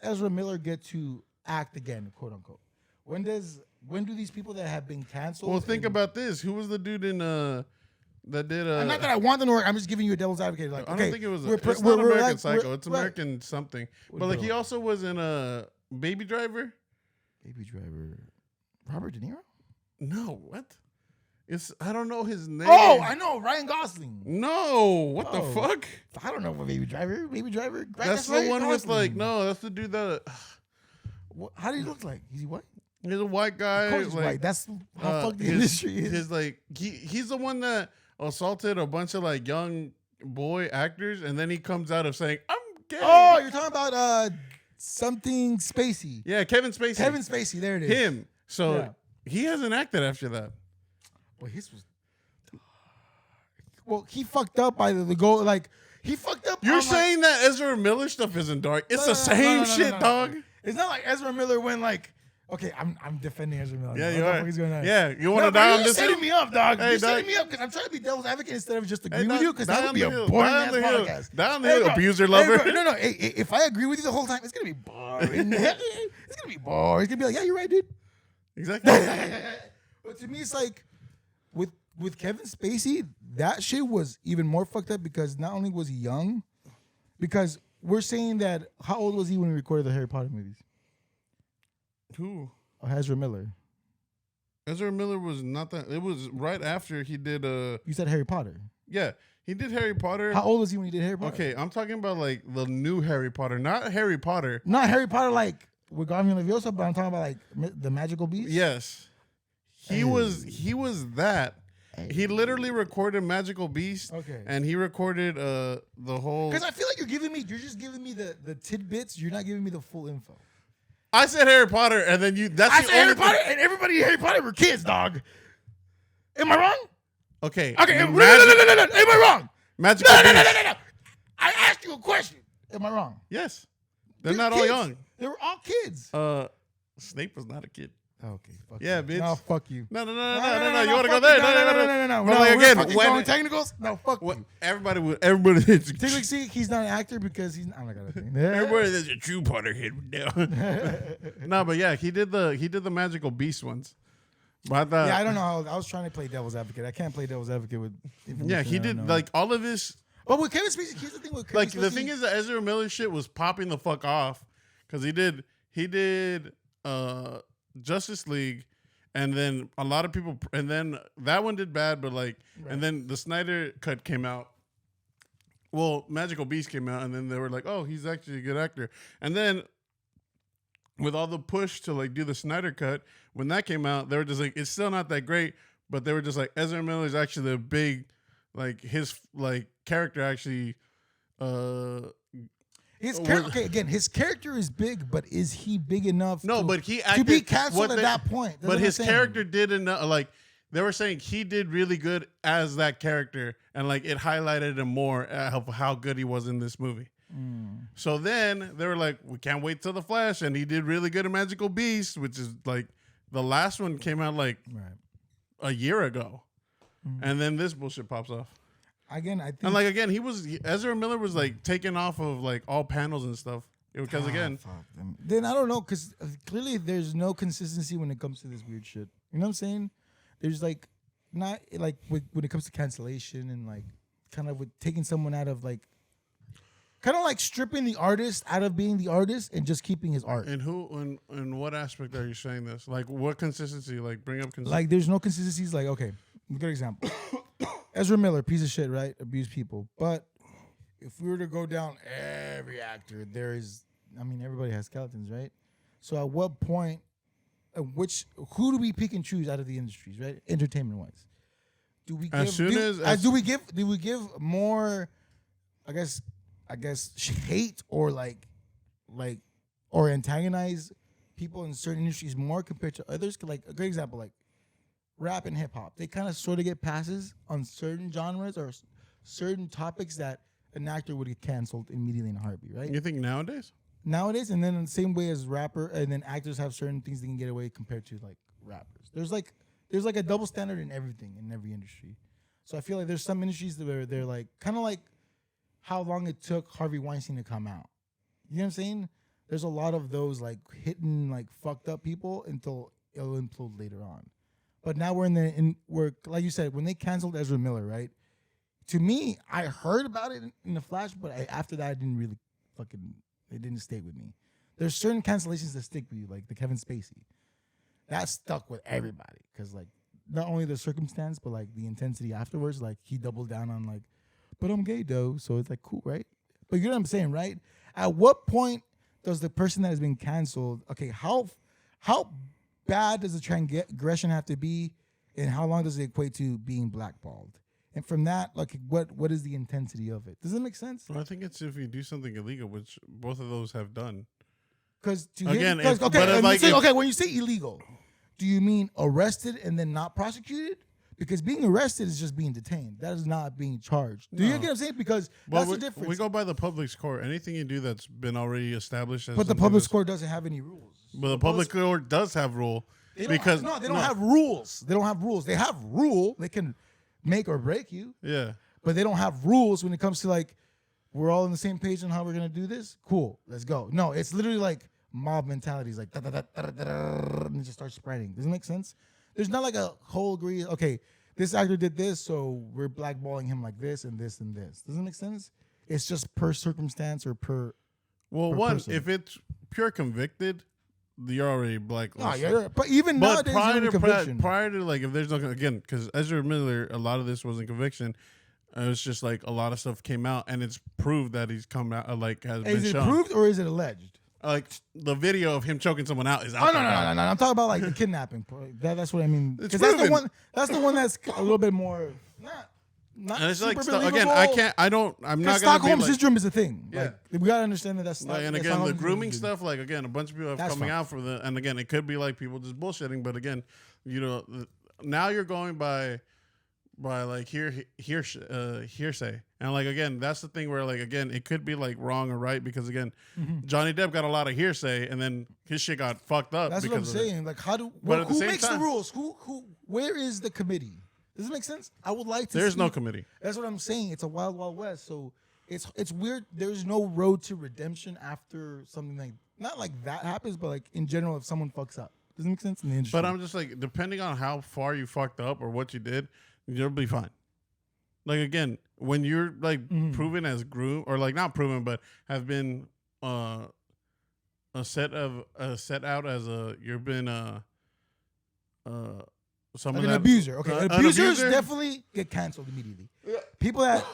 Ezra Miller get to act again, quote unquote? When do these people that have been canceled? Well, think about this. Who was the dude in that did Not that I want them to work. I'm just giving you a devil's advocate. Like, I okay, don't think it was. we're- It's we're- not we're American like- Psycho. we're- It's right. American something. What But like the he hell? also was in Baby Driver. Baby Driver, Robert De Niro. No, what? I don't know his name. Oh, I know Ryan Gosling. No, what the Oh. fuck? I don't know what Baby Driver. That's the Ryan one with Gosling. like no. That's the dude that How do he look like? Is he white? he's a white guy. Of course he's like, white. That's how fucked the his- industry is. His like he's the one that assaulted a bunch of like young boy actors, and then he comes out of saying I'm gay. Oh, you're talking about something Spacey. Yeah, Kevin Spacey. Kevin Spacey. There it is. Him. So Yeah. he hasn't acted after that. Well, his was. Well, he fucked up by the goal. Like he fucked up. You're on, like- saying that Ezra Miller stuff isn't dark? It's the same shit, no. dog. It's not like Ezra Miller went like. Okay, I'm defending Ezra Miller. Yeah, What you the are. fuck is going on? Yeah, you want No, to but die you're on this setting hill? me up, dog. Hey, You're dog. setting me up because I'm trying to be devil's advocate instead of just Hey, agree with you because that would be a hill. boring Down ass the hill. podcast. Down the Hey, hill, bro. abuser Hey, lover. bro, no. If I agree with you the whole time, it's gonna be boring. It's gonna be boring. It's gonna be like, yeah, you're right, dude. Exactly. But to me, it's like with Kevin Spacey, that shit was even more fucked up because not only was he young, because we're saying that how old was he when we recorded the Harry Potter movies? Who? Ezra Miller. Ezra Miller was not that. It was right after he did. You said Harry Potter. Yeah, he did Harry Potter. How old was he when he did Harry Potter? Okay, I'm talking about like the new Harry Potter, not Harry Potter. Not Harry Potter, like with Garvin Leviosa, but I'm talking about like the Magical Beast. Yes, he was that. He literally recorded Magical Beast. Okay. And he recorded the whole. Because I feel like you're just giving me the tidbits. You're not giving me the full info. I said Harry Potter, and then you. That's I the said Harry only Potter, and everybody in Harry Potter were kids, dog. Am I wrong? Okay. Okay. No. Am I wrong? Magical Beast. No. I asked you a question. Am I wrong? Yes. They're not all kids. young. They were all kids. Snape was not a kid. Okay. Fuck Yeah, you. bitch. No, fuck you. No. You want to go there? No. But like, again, We're going technicals? No, fuck you. Everybody. Technically, see, he's not an actor because he's. I'm not gonna think. Everybody that's a true Potterhead would know. No, but yeah, he did the Magical Beast ones. But I thought, Yeah, I don't know how. I was trying to play devil's advocate. I can't play devil's advocate with. Yeah, he did like all of his. But with Kevin Spacey, here's the thing with Kevin Like Spacey. the thing is, the Ezra Miller shit was popping the fuck off because he did Justice League, and then a lot of people, and then that one did bad, but like, and then the Snyder cut came out. Well, Magical Beast came out, and then they were like, "Oh, he's actually a good actor." And then with all the push to like do the Snyder cut, when that came out, they were just like, "It's still not that great," but they were just like, Ezra Miller's actually the big, like his like character actually. His character, again, his character is big, but is he big enough? No, but he acted, to be canceled at that point. That's but what his I'm saying. character did enough. Like they were saying, he did really good as that character, and like it highlighted him more of how good he was in this movie. So then they were like, we can't wait till the Flash, and he did really good in Magical Beast, which is like the last one came out like a year ago, and then this bullshit pops off. Again, I think, And like again, Ezra Miller was like taken off of like all panels and stuff because again, then I don't know, because clearly there's no consistency when it comes to this weird shit. You know what I'm saying? There's like not like when it comes to cancellation and like kind of with taking someone out of like kind of like stripping the artist out of being the artist and just keeping his art. and in what aspect are you saying this? Like what consistency? Like bring up consistency. Like there's no consistencies. Like okay, good example. Ezra Miller, piece of shit, right? Abuse people. But if we were to go down every actor, everybody has skeletons, right? So at what point, who do we pick and choose out of the industries, right? Entertainment wise, do we give more? I guess hate or or antagonize people in certain industries more compared to others. Like a great example, like rap and hip hop, they kind of sort of get passes on certain genres or certain topics that an actor would get canceled immediately in a heartbeat, right? You think nowadays? Nowadays, and then in the same way as rapper, and then actors have certain things they can get away compared to like rappers. There's like a double standard in everything in every industry. So I feel like there's some industries where they're like kind of like how long it took Harvey Weinstein to come out. You know what I'm saying? There's a lot of those like hidden like fucked up people until it'll implode later on. But now we're like you said, when they canceled Ezra Miller, right? To me, I heard about it in the Flash, but after that, I didn't really it didn't stay with me. There's certain cancellations that stick with you, like the Kevin Spacey. That stuck with everybody because like not only the circumstance, but like the intensity afterwards. Like he doubled down on like, but I'm gay though, so it's like cool, right? But you know what I'm saying, right? At what point does the person that has been canceled? Okay, how bad does the transgression have to be, and how long does it equate to being blackballed? And from that, like, what is the intensity of it? Does it make sense? Well, I think it's if you do something illegal, which both of those have done. Because when you say illegal, do you mean arrested and then not prosecuted? Because being arrested is just being detained. That is not being charged. Do you get what I'm saying? Because that's the difference. We go by the public's court. Anything you do that's been already established. But the public's court doesn't have any rules. But the public court does have rule. They don't have rules. They don't have rules. They have rule. They can make or break you. Yeah. But they don't have rules when it comes to like, we're all on the same page on how we're going to do this. Cool. Let's go. No, it's literally like mob mentalities, like and it just starts spreading. Does it make sense? There's not like a whole agree. Okay, this actor did this, so we're blackballing him like this and this and this. Doesn't make sense? It's just per circumstance or per. Well, person. if it's pure convicted, you're already blacklisted. Oh, yeah, but even nowadays, prior to like, if there's no, again, because Ezra Miller, a lot of this wasn't conviction. It was just like a lot of stuff came out, and it's proved that he's come out, like has been shown. Is it proved or is it alleged? like the video of him choking someone out is out. Oh no. I'm talking about like the kidnapping. That's what I mean. Because that's the one. That's the one that's a little bit more not and it's super like believable. again, I'm not gonna Stockholm be like, syndrome is a thing. Yeah. Like, we gotta understand that that's like, and again the grooming stuff. Like again, a bunch of people have That's coming fine. out for the. And again, it could be like people just bullshitting. But again, now you're going by like hearsay. And like again, that's the thing where like again, it could be like wrong or right because again, Johnny Depp got a lot of hearsay and then his shit got fucked up. That's what I'm saying. Like, who makes the rules? Where is the committee? Does it make sense? I would like to. There's see. no committee. That's what I'm saying. It's a wild, wild west. So it's weird. There's no road to redemption after something like not like that happens, but like in general, if someone fucks up, does it make sense in the industry? But I'm just like, depending on how far you fucked up or what you did, you'll be fine. Like again, when you're like proven as groom or like not proven, but have been set out as you've been someone like an abuser. Okay, abusers definitely get canceled immediately. People that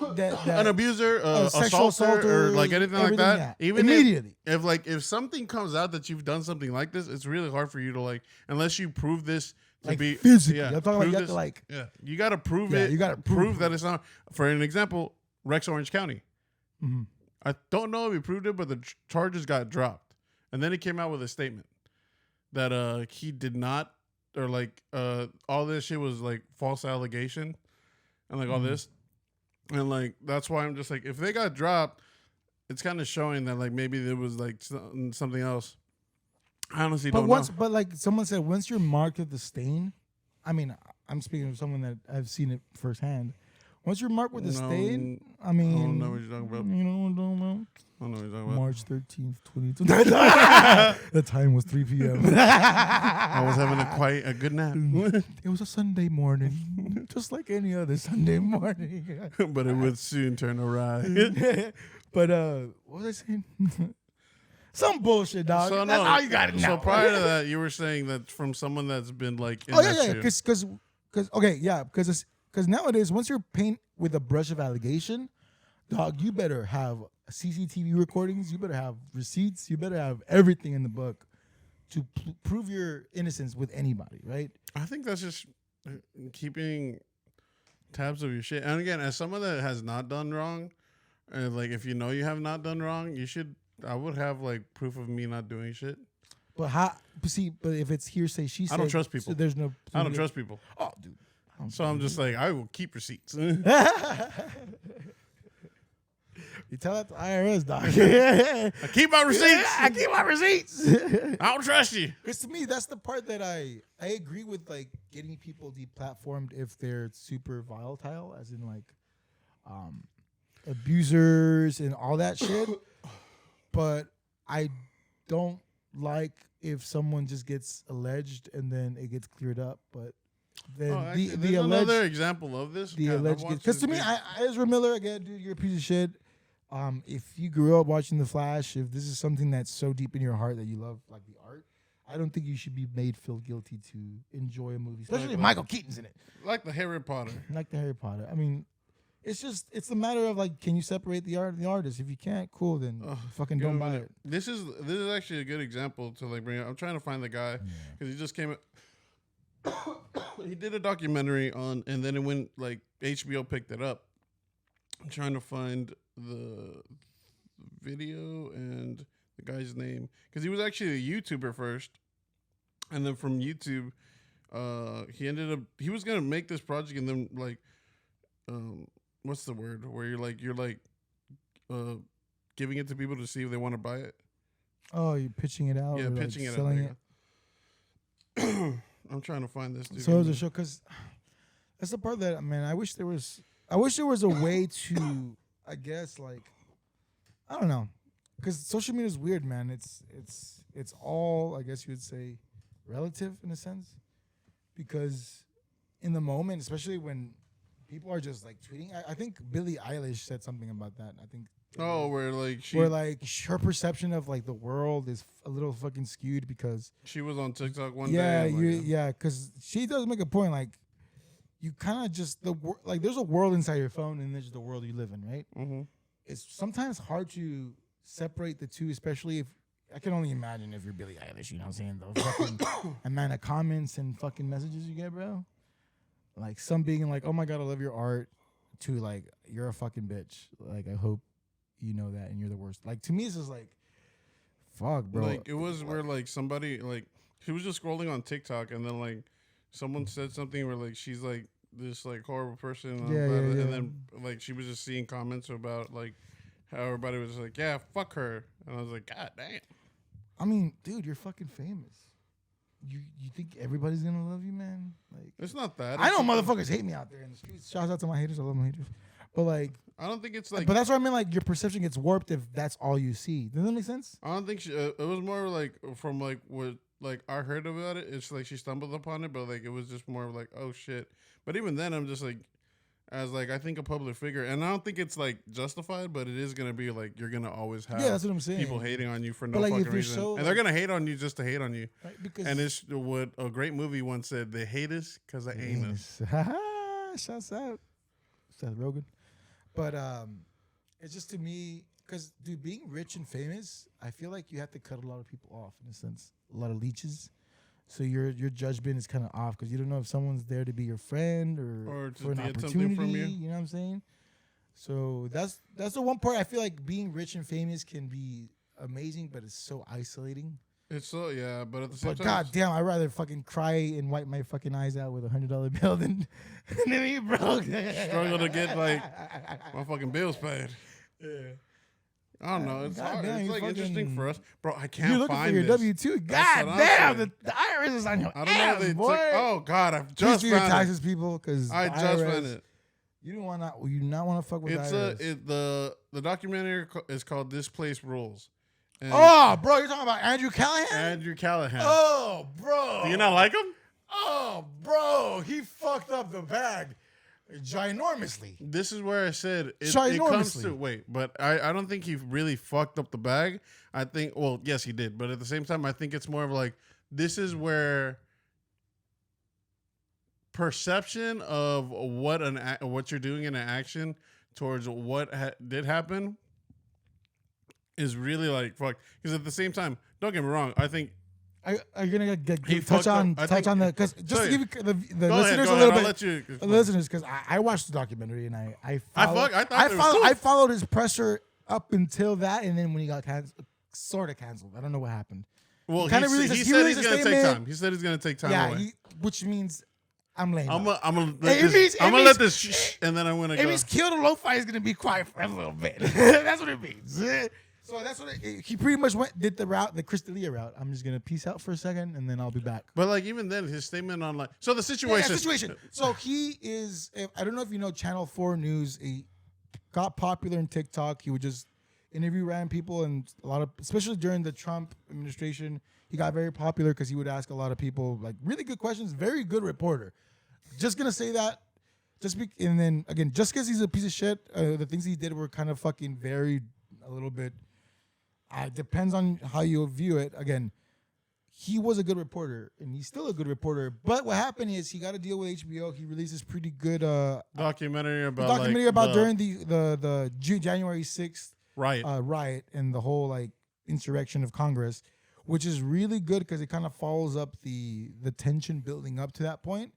an abuser, sexual assaulter, or like anything like that. Yeah. Even immediately. if something comes out that you've done something like this, it's really hard for you to like unless you prove this to like be physically. Yeah, I'm talking about you have this, to like. Yeah, you got to prove it. You got to prove that it's not. For an example, Rex Orange County. Mm-hmm. I don't know if he proved it, but the charges got dropped, and then he came out with a statement that he did not. Or like all this shit was like false allegation and like all this. And like that's why I'm just like if they got dropped, it's kind of showing that like maybe there was like something else. I honestly don't know. But like someone said, once you're marked with the stain, I mean, I'm speaking of someone that I've seen it firsthand. Once you're marked with the stain, I mean, I don't know what you're talking about. You know what I'm talking about? I don't know what you're talking about. March 13th, 2020. The time was 3 p.m. I was having quite a good nap. It was a Sunday morning, just like any other Sunday morning. But it would soon turn awry. But what was I saying? Some bullshit, dog. So, that's all you got to know. So prior to that, you were saying that from someone that's been like in because nowadays, once you're painted with a brush of allegation, dog, you better have CCTV recordings, you better have receipts, you better have everything in the book to prove your innocence with anybody, right? I think that's just keeping tabs of your shit. And again, as someone that has not done wrong, like if you know you have not done wrong, you should. I would have like proof of me not doing shit. But but if it's hearsay, she said. I don't trust people. So there's no. I don't trust people. Oh, dude. So I'm just like, I will keep receipts. You tell that to IRS, dog. I keep my receipts. I keep my receipts. I don't trust you. Because to me, that's the part that I agree with, like getting people deplatformed if they're super volatile, as in like abusers and all that shit. But I don't like if someone just gets alleged and then it gets cleared up. But then the alleged, another example of this. The alleged, because to me, Ezra Miller, again, dude, you're a piece of shit. If you grew up watching The Flash, if this is something that's so deep in your heart that you love, like the art, I don't think you should be made feel guilty to enjoy a movie, especially if Michael Keaton's in it. Like the Harry Potter. Like the Harry Potter. I mean, it's a matter of like, can you separate the art and the artist? If you can't, cool, then fucking don't buy it. This is actually a good example to like bring up. I'm trying to find the guy because he just came. He did a documentary on, and then it went like HBO picked it up. I'm trying to find the video and the guy's name because he was actually a YouTuber first, and then from YouTube, he was gonna make this project and then like, what's the word where you're like giving it to people to see if they want to buy it. Oh, you're pitching it out. Yeah, pitching it, selling it. I'm trying to find this dude. So it was a show because that's the part that, man, I wish there was a way to, I guess, like, I don't know, because social media is weird, man. It's all, I guess you would say, relative in a sense, because in the moment, especially when people are just like tweeting, I think Billie Eilish said something about that. I think. Where her perception of like the world is a little fucking skewed because she was on TikTok one day. Yeah, because she does make a point, like you kind of just like there's a world inside your phone and there's the world you live in, right? Mm-hmm. It's sometimes hard to separate the two, especially if I can only imagine if you're Billie Eilish. You know what I'm saying? The fucking amount of comments and fucking messages you get, bro. Like some being like, "Oh my god, I love your art," to like, "You're a fucking bitch." Like I hope you know that, and you're the worst. Like to me, it's just like, fuck, bro. Like it was where like somebody like she was just scrolling on TikTok, and then like someone said something where like she's like this like horrible person, and then like she was just seeing comments about like how everybody was like, yeah, fuck her, and I was like, god damn. I mean, dude, you're fucking famous. You think everybody's gonna love you, man? Like It's not that. I know motherfuckers hate me out there in the streets. Shouts out to my haters. I love my haters. But like, I don't think it's like. but that's what I mean. Like your perception gets warped if that's all you see. Does that make sense? I don't think she. It was more like from like what like I heard about it. It's like she stumbled upon it, but like it was just more like, oh shit. But even then, I'm just like, as like I think a public figure, and I don't think it's like justified, but it is gonna be like you're gonna always have that's what I'm saying. people hating on you for no But, like, fucking if you're reason, so, and they're gonna hate on you just to hate on you. Right? Because And it's what a great movie once said: "They hate us because they ain't us." Shouts out, Seth Rogen. But it's just to me, because dude, being rich and famous, I feel like you have to cut a lot of people off in a sense, a lot of leeches. So your judgment is kind of off because you don't know if someone's there to be your friend or to for an get something opportunity. from you. You know what I'm saying? So that's the one part I feel like being rich and famous can be amazing, but it's so isolating. It's so but at the same But time, god damn, I'd rather fucking cry and wipe my fucking eyes out with $100 bill than be broke. struggle to get like my fucking bills paid. Yeah. I don't know. It's God hard. damn, It's you like fucking- interesting for us, bro. I can't You're looking find for your this. W-2. That's God what I'm damn, saying. the IRS is on your I don't know. ass, If they boy. took, oh God, I've Please just do your found taxes, it. people, because I just found it. You don't want to. You not want to fuck with It's the IRS. the documentary is called "This Place Rules." And Oh, bro, you're talking about Andrew Callaghan? Andrew Callaghan. Oh, bro. Do you not like him? Oh, bro, he fucked up the bag ginormously. This is where I said it comes Ginormously. to wait, but I don't think he really fucked up the bag. I think, well, yes, he did, but at the same time, I think it's more of like this is where perception of what you're doing in an action towards what did happen is really like fuck. Because at the same time, don't get me wrong, I think. Are you gonna He touch fucked up. on I touch think- on the because just so to give you the Go listeners ahead, a little I'll bit, let you. the listeners because I watched the documentary and I followed his presser up until that, and then when he got sort of canceled, I don't know what happened. Well, kinda he released- he said released he's a gonna take statement. time. He said he's gonna take time Yeah, away. which means I'm lame. I'm gonna It means- I'm gonna let this shh, and then I'm gonna It go. means Kill the Lo-Fi is gonna be quiet for a little bit. That's what it means. So that's what he pretty much did the route, the Chris D'Elia route. I'm just gonna peace out for a second and then I'll be back. But like even then, his statement on like so the situation. So he is. I don't know if you know Channel 4 News. He got popular in TikTok. He would just interview random people, and a lot of, especially during the Trump administration, he got very popular because he would ask a lot of people like really good questions. Very good reporter. Just gonna say that. And then again, just because he's a piece of shit, the things he did were kind of fucking varied a little bit. Depends on how you view it. Again, he was a good reporter, and he's still a good reporter. But what happened is he got a deal with HBO. He released this pretty good documentary about during the January 6th riot and the whole like insurrection of Congress, which is really good because it kind of follows up the tension building up to that point.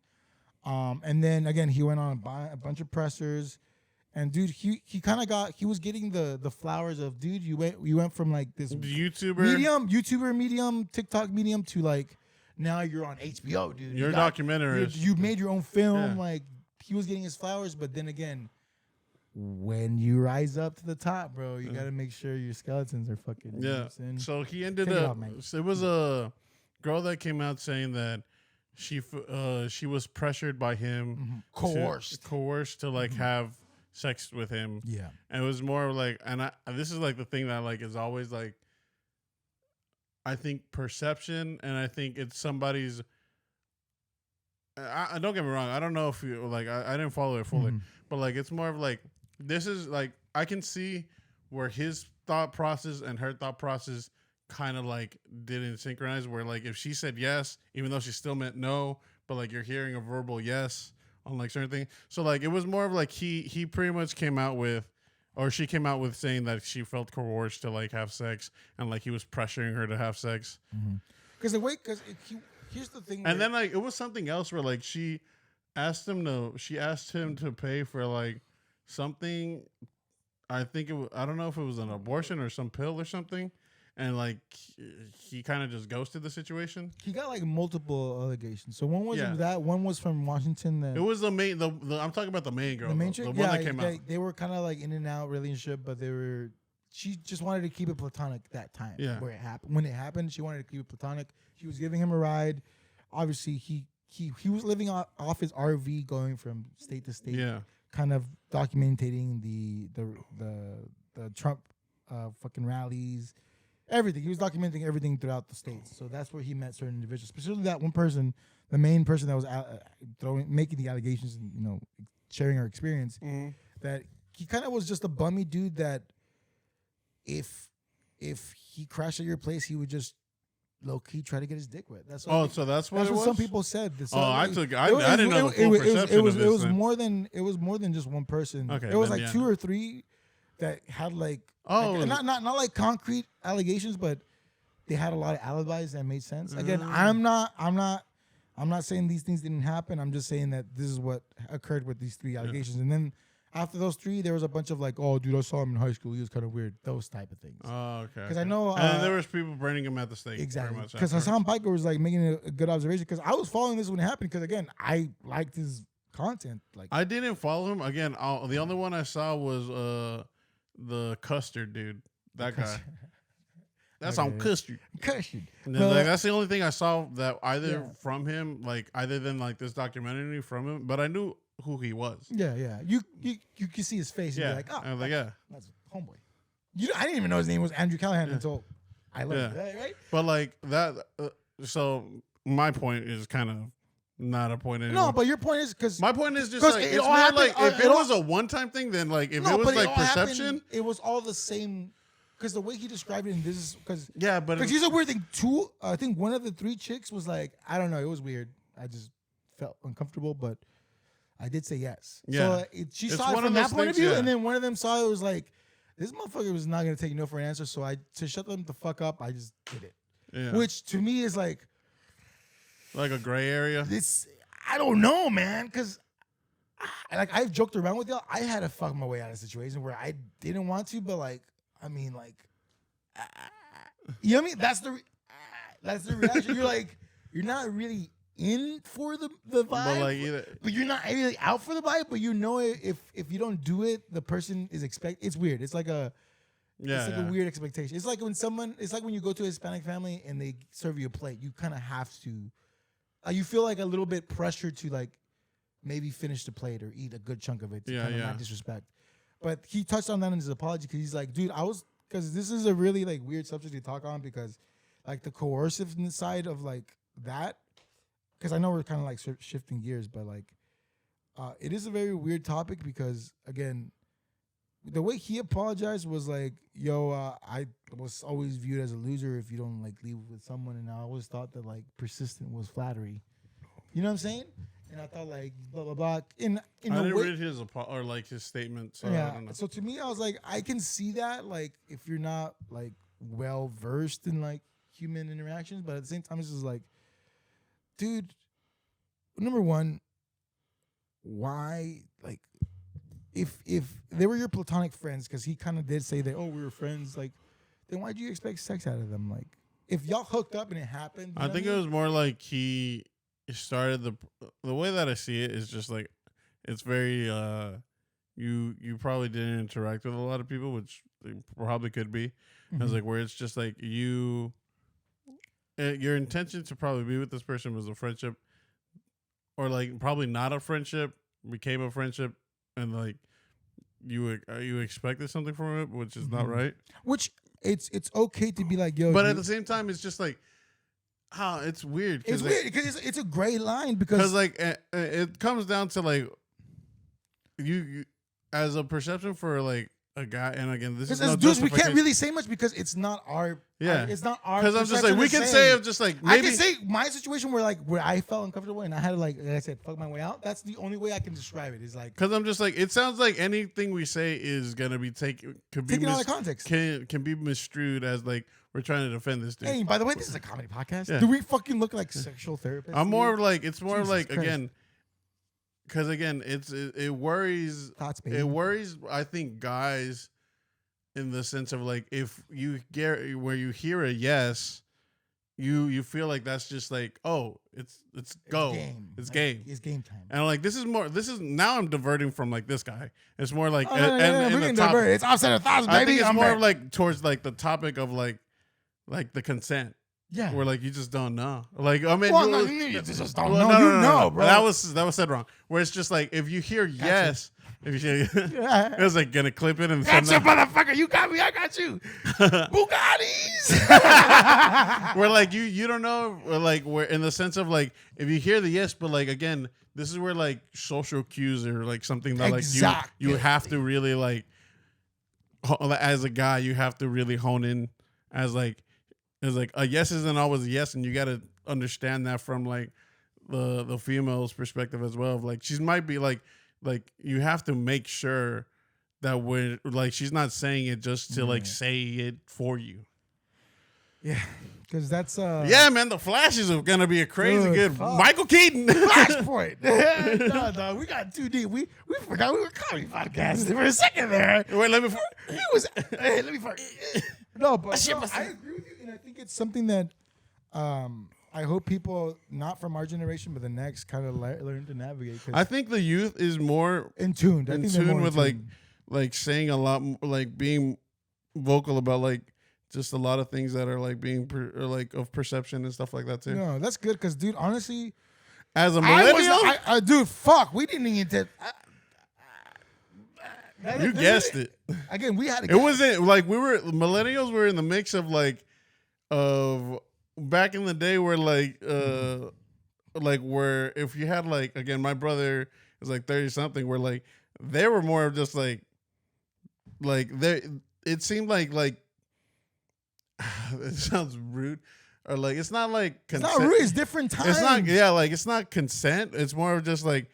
And then again, he went on a bunch of pressers. And dude, he was getting the flowers of dude. You went from like this YouTuber medium, TikTok medium to like now you're on HBO, dude. You're a documentarist. You made your own film. Yeah. Like he was getting his flowers, but then again, when you rise up to the top, bro, you gotta make sure your skeletons are fucking. You know what I'm saying? So he ended Take it up. off, mate. It was a girl that came out saying that she was pressured by him, coerced to like have sex with him. Yeah. And it was more like, and this is like the thing that like is always like, I think perception, and I think it's somebody's. I don't get me wrong. I don't know if you like. I didn't follow it fully, but like it's more of like this is like I can see where his thought process and her thought process kind of like didn't synchronize. Where like if she said yes, even though she still meant no, but like you're hearing a verbal yes on like certain things. So like it was more of like he pretty much came out with or she came out with saying that she felt coerced to like have sex and like he was pressuring her to have sex. Because here's the thing. And then like it was something else where like she asked him to pay for like something. I don't know if it was an abortion or some pill or something. And like he kind of just ghosted the situation. He got like multiple allegations. So one was that, one was from Washington. That it was the main. I'm talking about the main girl. The main chick, the one that came out. They were kind of like in and out relationship, but she just wanted to keep it platonic that time. Yeah. Where it happened, when it happened, she wanted to keep it platonic. She was giving him a ride. Obviously, he was living off his RV, going from state to state. Yeah. Kind of documenting the Trump fucking rallies. Everything. He was documenting everything throughout the states. So that's where he met certain individuals, specifically that one person, the main person that was making the allegations and sharing her experience. That he kind of was just a bummy dude that if he crashed at your place, he would just low key try to get his dick wet. That's what so that's what some people said. I didn't know the full perception of this. It was more than just one person. Okay, it was like 2 or 3 that had like not like concrete allegations, but they had a lot of alibis that made sense. Again, I'm not saying these things didn't happen. I'm just saying that this is what occurred with these 3 allegations. And then after those 3, there was a bunch of like, oh, dude, I saw him in high school. He was kind of weird. Those type of things. Oh, okay. Because I know, and there was people burning him at the stake. Exactly. Because Hassan Piker was like making a good observation. Because I was following this when it happened. Because again, I liked his content. Like I didn't follow him. Again, the only one I saw was the Custard dude. That guy. That's on Custard. Custard. Like, that's the only thing I saw that either from him, like either than like this documentary from him, but I knew who he was. Yeah. You can see his face. And Yeah. be like, oh, I was like, that's homeboy. I didn't even know his name was Andrew Callaghan until I learned that, right? But like that, so my point is kind of not a point anymore. No, but your point is because my point is just like it's more like if it was a one-time thing, then like if it was like perception, it was all the same. Because the way he described it, and this is because but here's a weird thing too. I think one of the 3 chicks was like, I don't know, it was weird. I just felt uncomfortable, but I did say yes. Yeah, so she saw it from that point of view, and then one of them saw it was like, this motherfucker was not gonna take no for an answer. So to shut them the fuck up, I just did it. Yeah. Which to me is like a gray area. I don't know, man, because like I've joked around with y'all. I had to fuck my way out of a situation where I didn't want to, but like. I mean, like, you know what I mean? That's the reaction. You're not really in for the vibe, but you're not really out for the vibe. But you know, if you don't do it, the person is it's weird. It's like a weird expectation. It's like when you go to a Hispanic family and they serve you a plate, you kind of have to. You feel like a little bit pressured to like maybe finish the plate or eat a good chunk of it to kind of not disrespect. But he touched on that in his apology because he's like, dude, because this is a really like weird subject to talk on because like the coercive side of like that, because I know we're kind of like shifting gears, but like it is a very weird topic because again, the way he apologized was like, yo, I was always viewed as a loser if you don't like leave with someone, and I always thought that like persistent was flattery. You know what I'm saying? And I thought like blah blah blah. I didn't read his statement. So I don't know. So to me, I was like, I can see that like if you're not like well versed in like human interactions, but at the same time, it's just like, dude, number one, why like if they were your platonic friends, because he kind of did say that, oh, we were friends, like then why do you expect sex out of them? Like if y'all hooked up and it happened, I think it was more like he started the way that I see it is just like it's very you probably didn't interact with a lot of people, which they probably could be. I was like where it's just like your intention to probably be with this person was a friendship, or like probably not a friendship, became a friendship, and like you expected something from it, which is not right. Which it's okay to be like, yo, but at the same time, it's just like. It's weird. It's weird because it's a gray line because like it comes down to like you as a perception for like a guy, and again, this is because no as dudes, we can't justification. really say much because it's not our. Yeah. It's not our. Because I'm just like, perception we to can say, I'm just like, I maybe. can say my situation where I felt uncomfortable and I had to like I said, fuck my way out. That's the only way I can describe it. Is like Because I'm just like, it sounds like anything we say is gonna be taken out of context. Can be misconstrued as like we're trying to defend this dude. Hey, by the way, this is a comedy podcast. Yeah. Do we fucking look like sexual therapists? I'm more of like, it's more Jesus like Christ. again, because again, it worries. Thoughts, baby. It worries. I think guys, in the sense of like, if you get where you hear a yes, you feel like that's just like, oh, it's go, game. it's Like, game. It's game time. And like this is now I'm diverting from like this guy. It's more like Oh, no, and we the can top- divert. It's offset 1,000, baby. I think it's I'm more back. of like towards like the topic of like the consent. Yeah. Where like you just don't know. Like I mean, Well, no, you just don't well, know. no, You no, know, no. bro. That was said wrong. Where it's just like if you hear yes, if you hear, it was like gonna clip it and send Gotcha, that. motherfucker. You got me. I got you. Bugattis. Where like you don't know, or like where in the sense of like if you hear the yes, but like again, this is where like social cues are like something that like you have to really like as a guy you have to really hone in as like a yes isn't always a yes, and you got to understand that from like the female's perspective as well. Like she might be like you have to make sure that when like she's not saying it just to like say it for you. Yeah, because that's Yeah, man, the Flashes are gonna be a crazy Good good fuck. Michael Keaton. Flashpoint. no, we got too deep. We forgot we were comedy podcast for a second there. Wait, let me. He was. Hey, let me fart. No, but no, I agree with you, and I think it's something that I hope people not from our generation but the next kind of learn to navigate. I think the youth is more in tune. in tune with like saying a lot, like being vocal about like just a lot of things that are like being like of perception and stuff like that too. No, that's good because, dude, honestly, As a millennial, dude, fuck, we didn't even get. you guessed it. Again, we had. It wasn't like millennials were in the mix of like of back in the day where like where if you had like again my brother is like 30 something where like they were more of just like they it seemed like it sounds rude or like it's not like consent. It's not rude. It's different times. It's not like it's not consent. It's more of just like,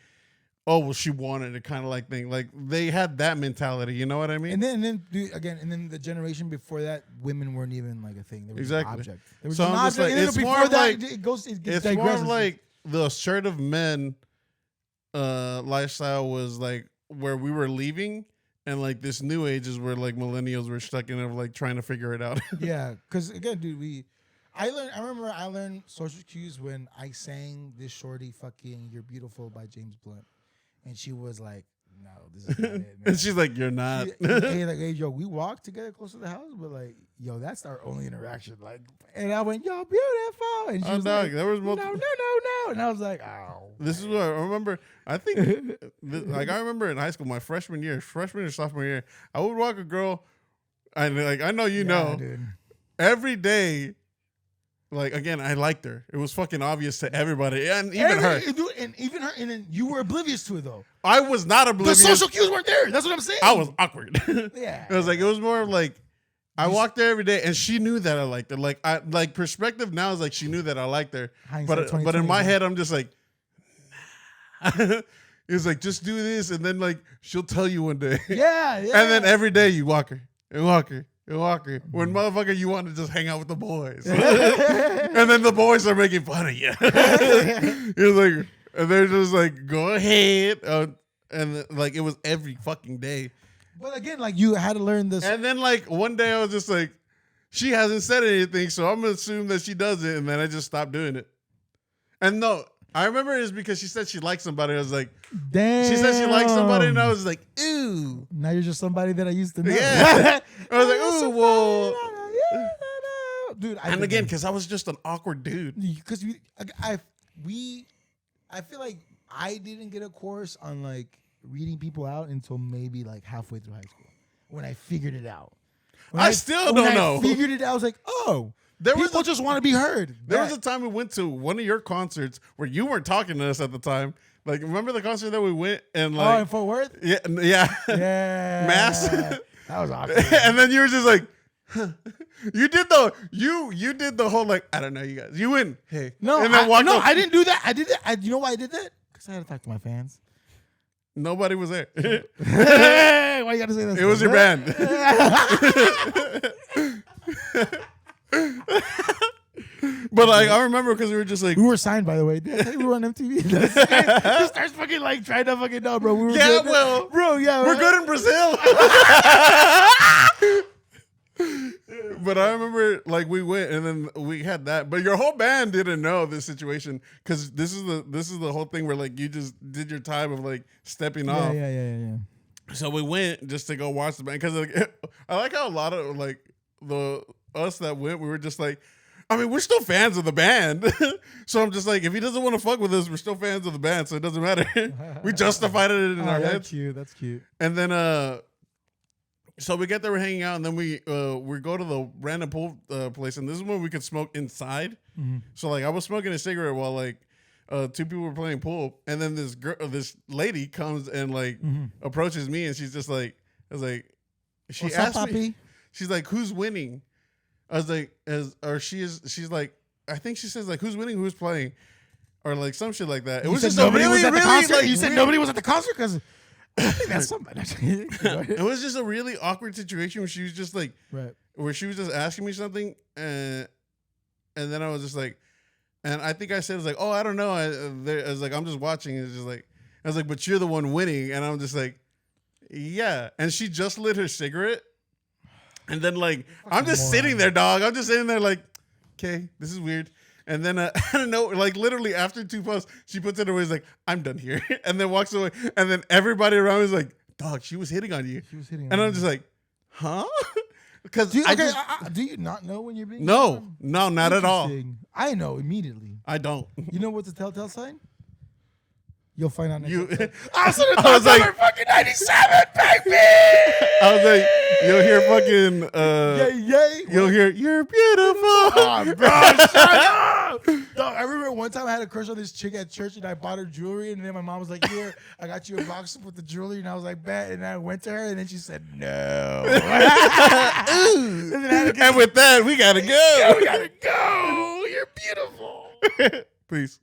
oh well, she wanted it kind of like thing. Like they had that mentality. You know what I mean? And then dude, again, and then the generation before that, women weren't even like a thing. They were Exactly. just an object. They were So just an I'm just object. like, And then it's before more of that, like- it goes. It It's more of digresses. like the assertive men lifestyle was like where we were leaving, and like this new age is where like millennials were stuck in of like trying to figure it out. Yeah, because again, dude, I remember I learned social cues when I sang this shorty fucking "You're Beautiful" by James Blunt, and she was like, "No, this is not it, man." And she's like, "You're not." Hey, yo, we walked together close to the house, but like, yo, that's our only interaction. Like, and I went, "You're beautiful," and she Oh, was dog, like, there was "No, multiple. no," and I was like, "Oh." This is what I remember. I think, like, I remember in high school, my freshman or sophomore year, I would walk a girl, and like, I know you know, dude. every day, like, again, I liked her. It was fucking obvious to everybody, and even her. And even her, and then you were oblivious to it though. I was not The oblivious. social cues weren't there. That's what I'm saying. I was awkward. Yeah. It was like, it was more of like, I walked there every day, and she knew that I liked her. Like perspective now is like she knew that I liked her, Hindsight but 2020, in my man. head I'm just like, nah. It's like just do this, and then like she'll tell you one day, Yeah. and then every day you walk her and walk her and walk her. When motherfucker you want to just hang out with the boys, and then the boys are making fun of you. It's like, and they're just like, go ahead, and like it was every fucking day. But again, like you had to learn this. And then like one day I was just like, she hasn't said anything, so I'm gonna assume that she does it, and then I just stopped doing it. And no, I remember it's because she said she liked somebody. I was like, Damn. she said she liked somebody, and I was like, ooh. Now you're just somebody that I used to know. Yeah. I was like, ooh, well. Dude. And again, because I was just an awkward dude. because I feel like I didn't get a course on like reading people out until maybe like halfway through high school when I figured it out. I still don't know. I figured it out. I was like, oh, There was people just want to be heard. There was a time we went to one of your concerts where you weren't talking to us at the time. Like, remember the concert that we went and like, in Fort Worth? yeah, Yeah. Mass. That was awkward. And then you were just like, huh. You did the whole like, I don't know, you guys. You went, hey. No, and then walked off. I didn't do that. I did that. You know why I did that? Because I had to talk to my fans. Nobody was there. Hey, why you gotta say that? It was your band. But like I remember because we were just like we were signed, by the way. Did I tell you we were on MTV? He starts fucking like trying to fucking know, bro. We were good. Well, bro, yeah, we're good in Brazil. But I remember like we went and then we had that, but your whole band didn't know this situation because this is the whole thing where like you just did your time of like stepping off. Yeah. So we went just to go watch the band because like, I like how a lot of like us that went, we were just like, I mean, we're still fans of the band. So I'm just like, if he doesn't want to fuck with us, we're still fans of the band, so it doesn't matter. We justified it in our heads. That's cute. And then so we get there, we're hanging out, and then we go to the random pool place, and this is when we could smoke inside. Mm-hmm. So like I was smoking a cigarette while like two people were playing pool, and then this lady comes and like approaches me, and she's just like, I was like, she What's asked up, me, Poppy? she's like, who's winning? I was like, she's like, I think she says like, who's winning, who's playing, or like some shit like that. It was just nobody really, was at the really concert. like You said weird. nobody was at the concert because I think that's somebody. It was just a really awkward situation where she was just like, Right. where she was just asking me something, and then I was just like, and I think I said, I was like, oh, I don't know. I was like, I'm just watching. It's just like, I was like, but you're the one winning, and I'm just like, yeah. And she just lit her cigarette, and then like, I'm just sitting there, dog. I'm just sitting there like, okay, this is weird. And then I don't know, like literally after 2 puffs, she puts it away. Is like, I'm done here, and then walks away. And then everybody around me is like, dog, she was hitting on you. She was hitting And on I'm just like, huh? Because do you not know when you're being no, not at all. I know immediately. I don't. You know what's the telltale sign? You'll find out next You, episode. I was like, fucking 97, baby. I was like, you'll hear fucking, Yay. you'll hear, you're beautiful. Oh, bro, shut up. Dog, I remember one time I had a crush on this chick at church and I bought her jewelry and then my mom was like, here, I got you a box with the jewelry. And I was like, bet. And I went to her and then she said, no. And with that, we gotta go. We gotta go. You're beautiful. Peace.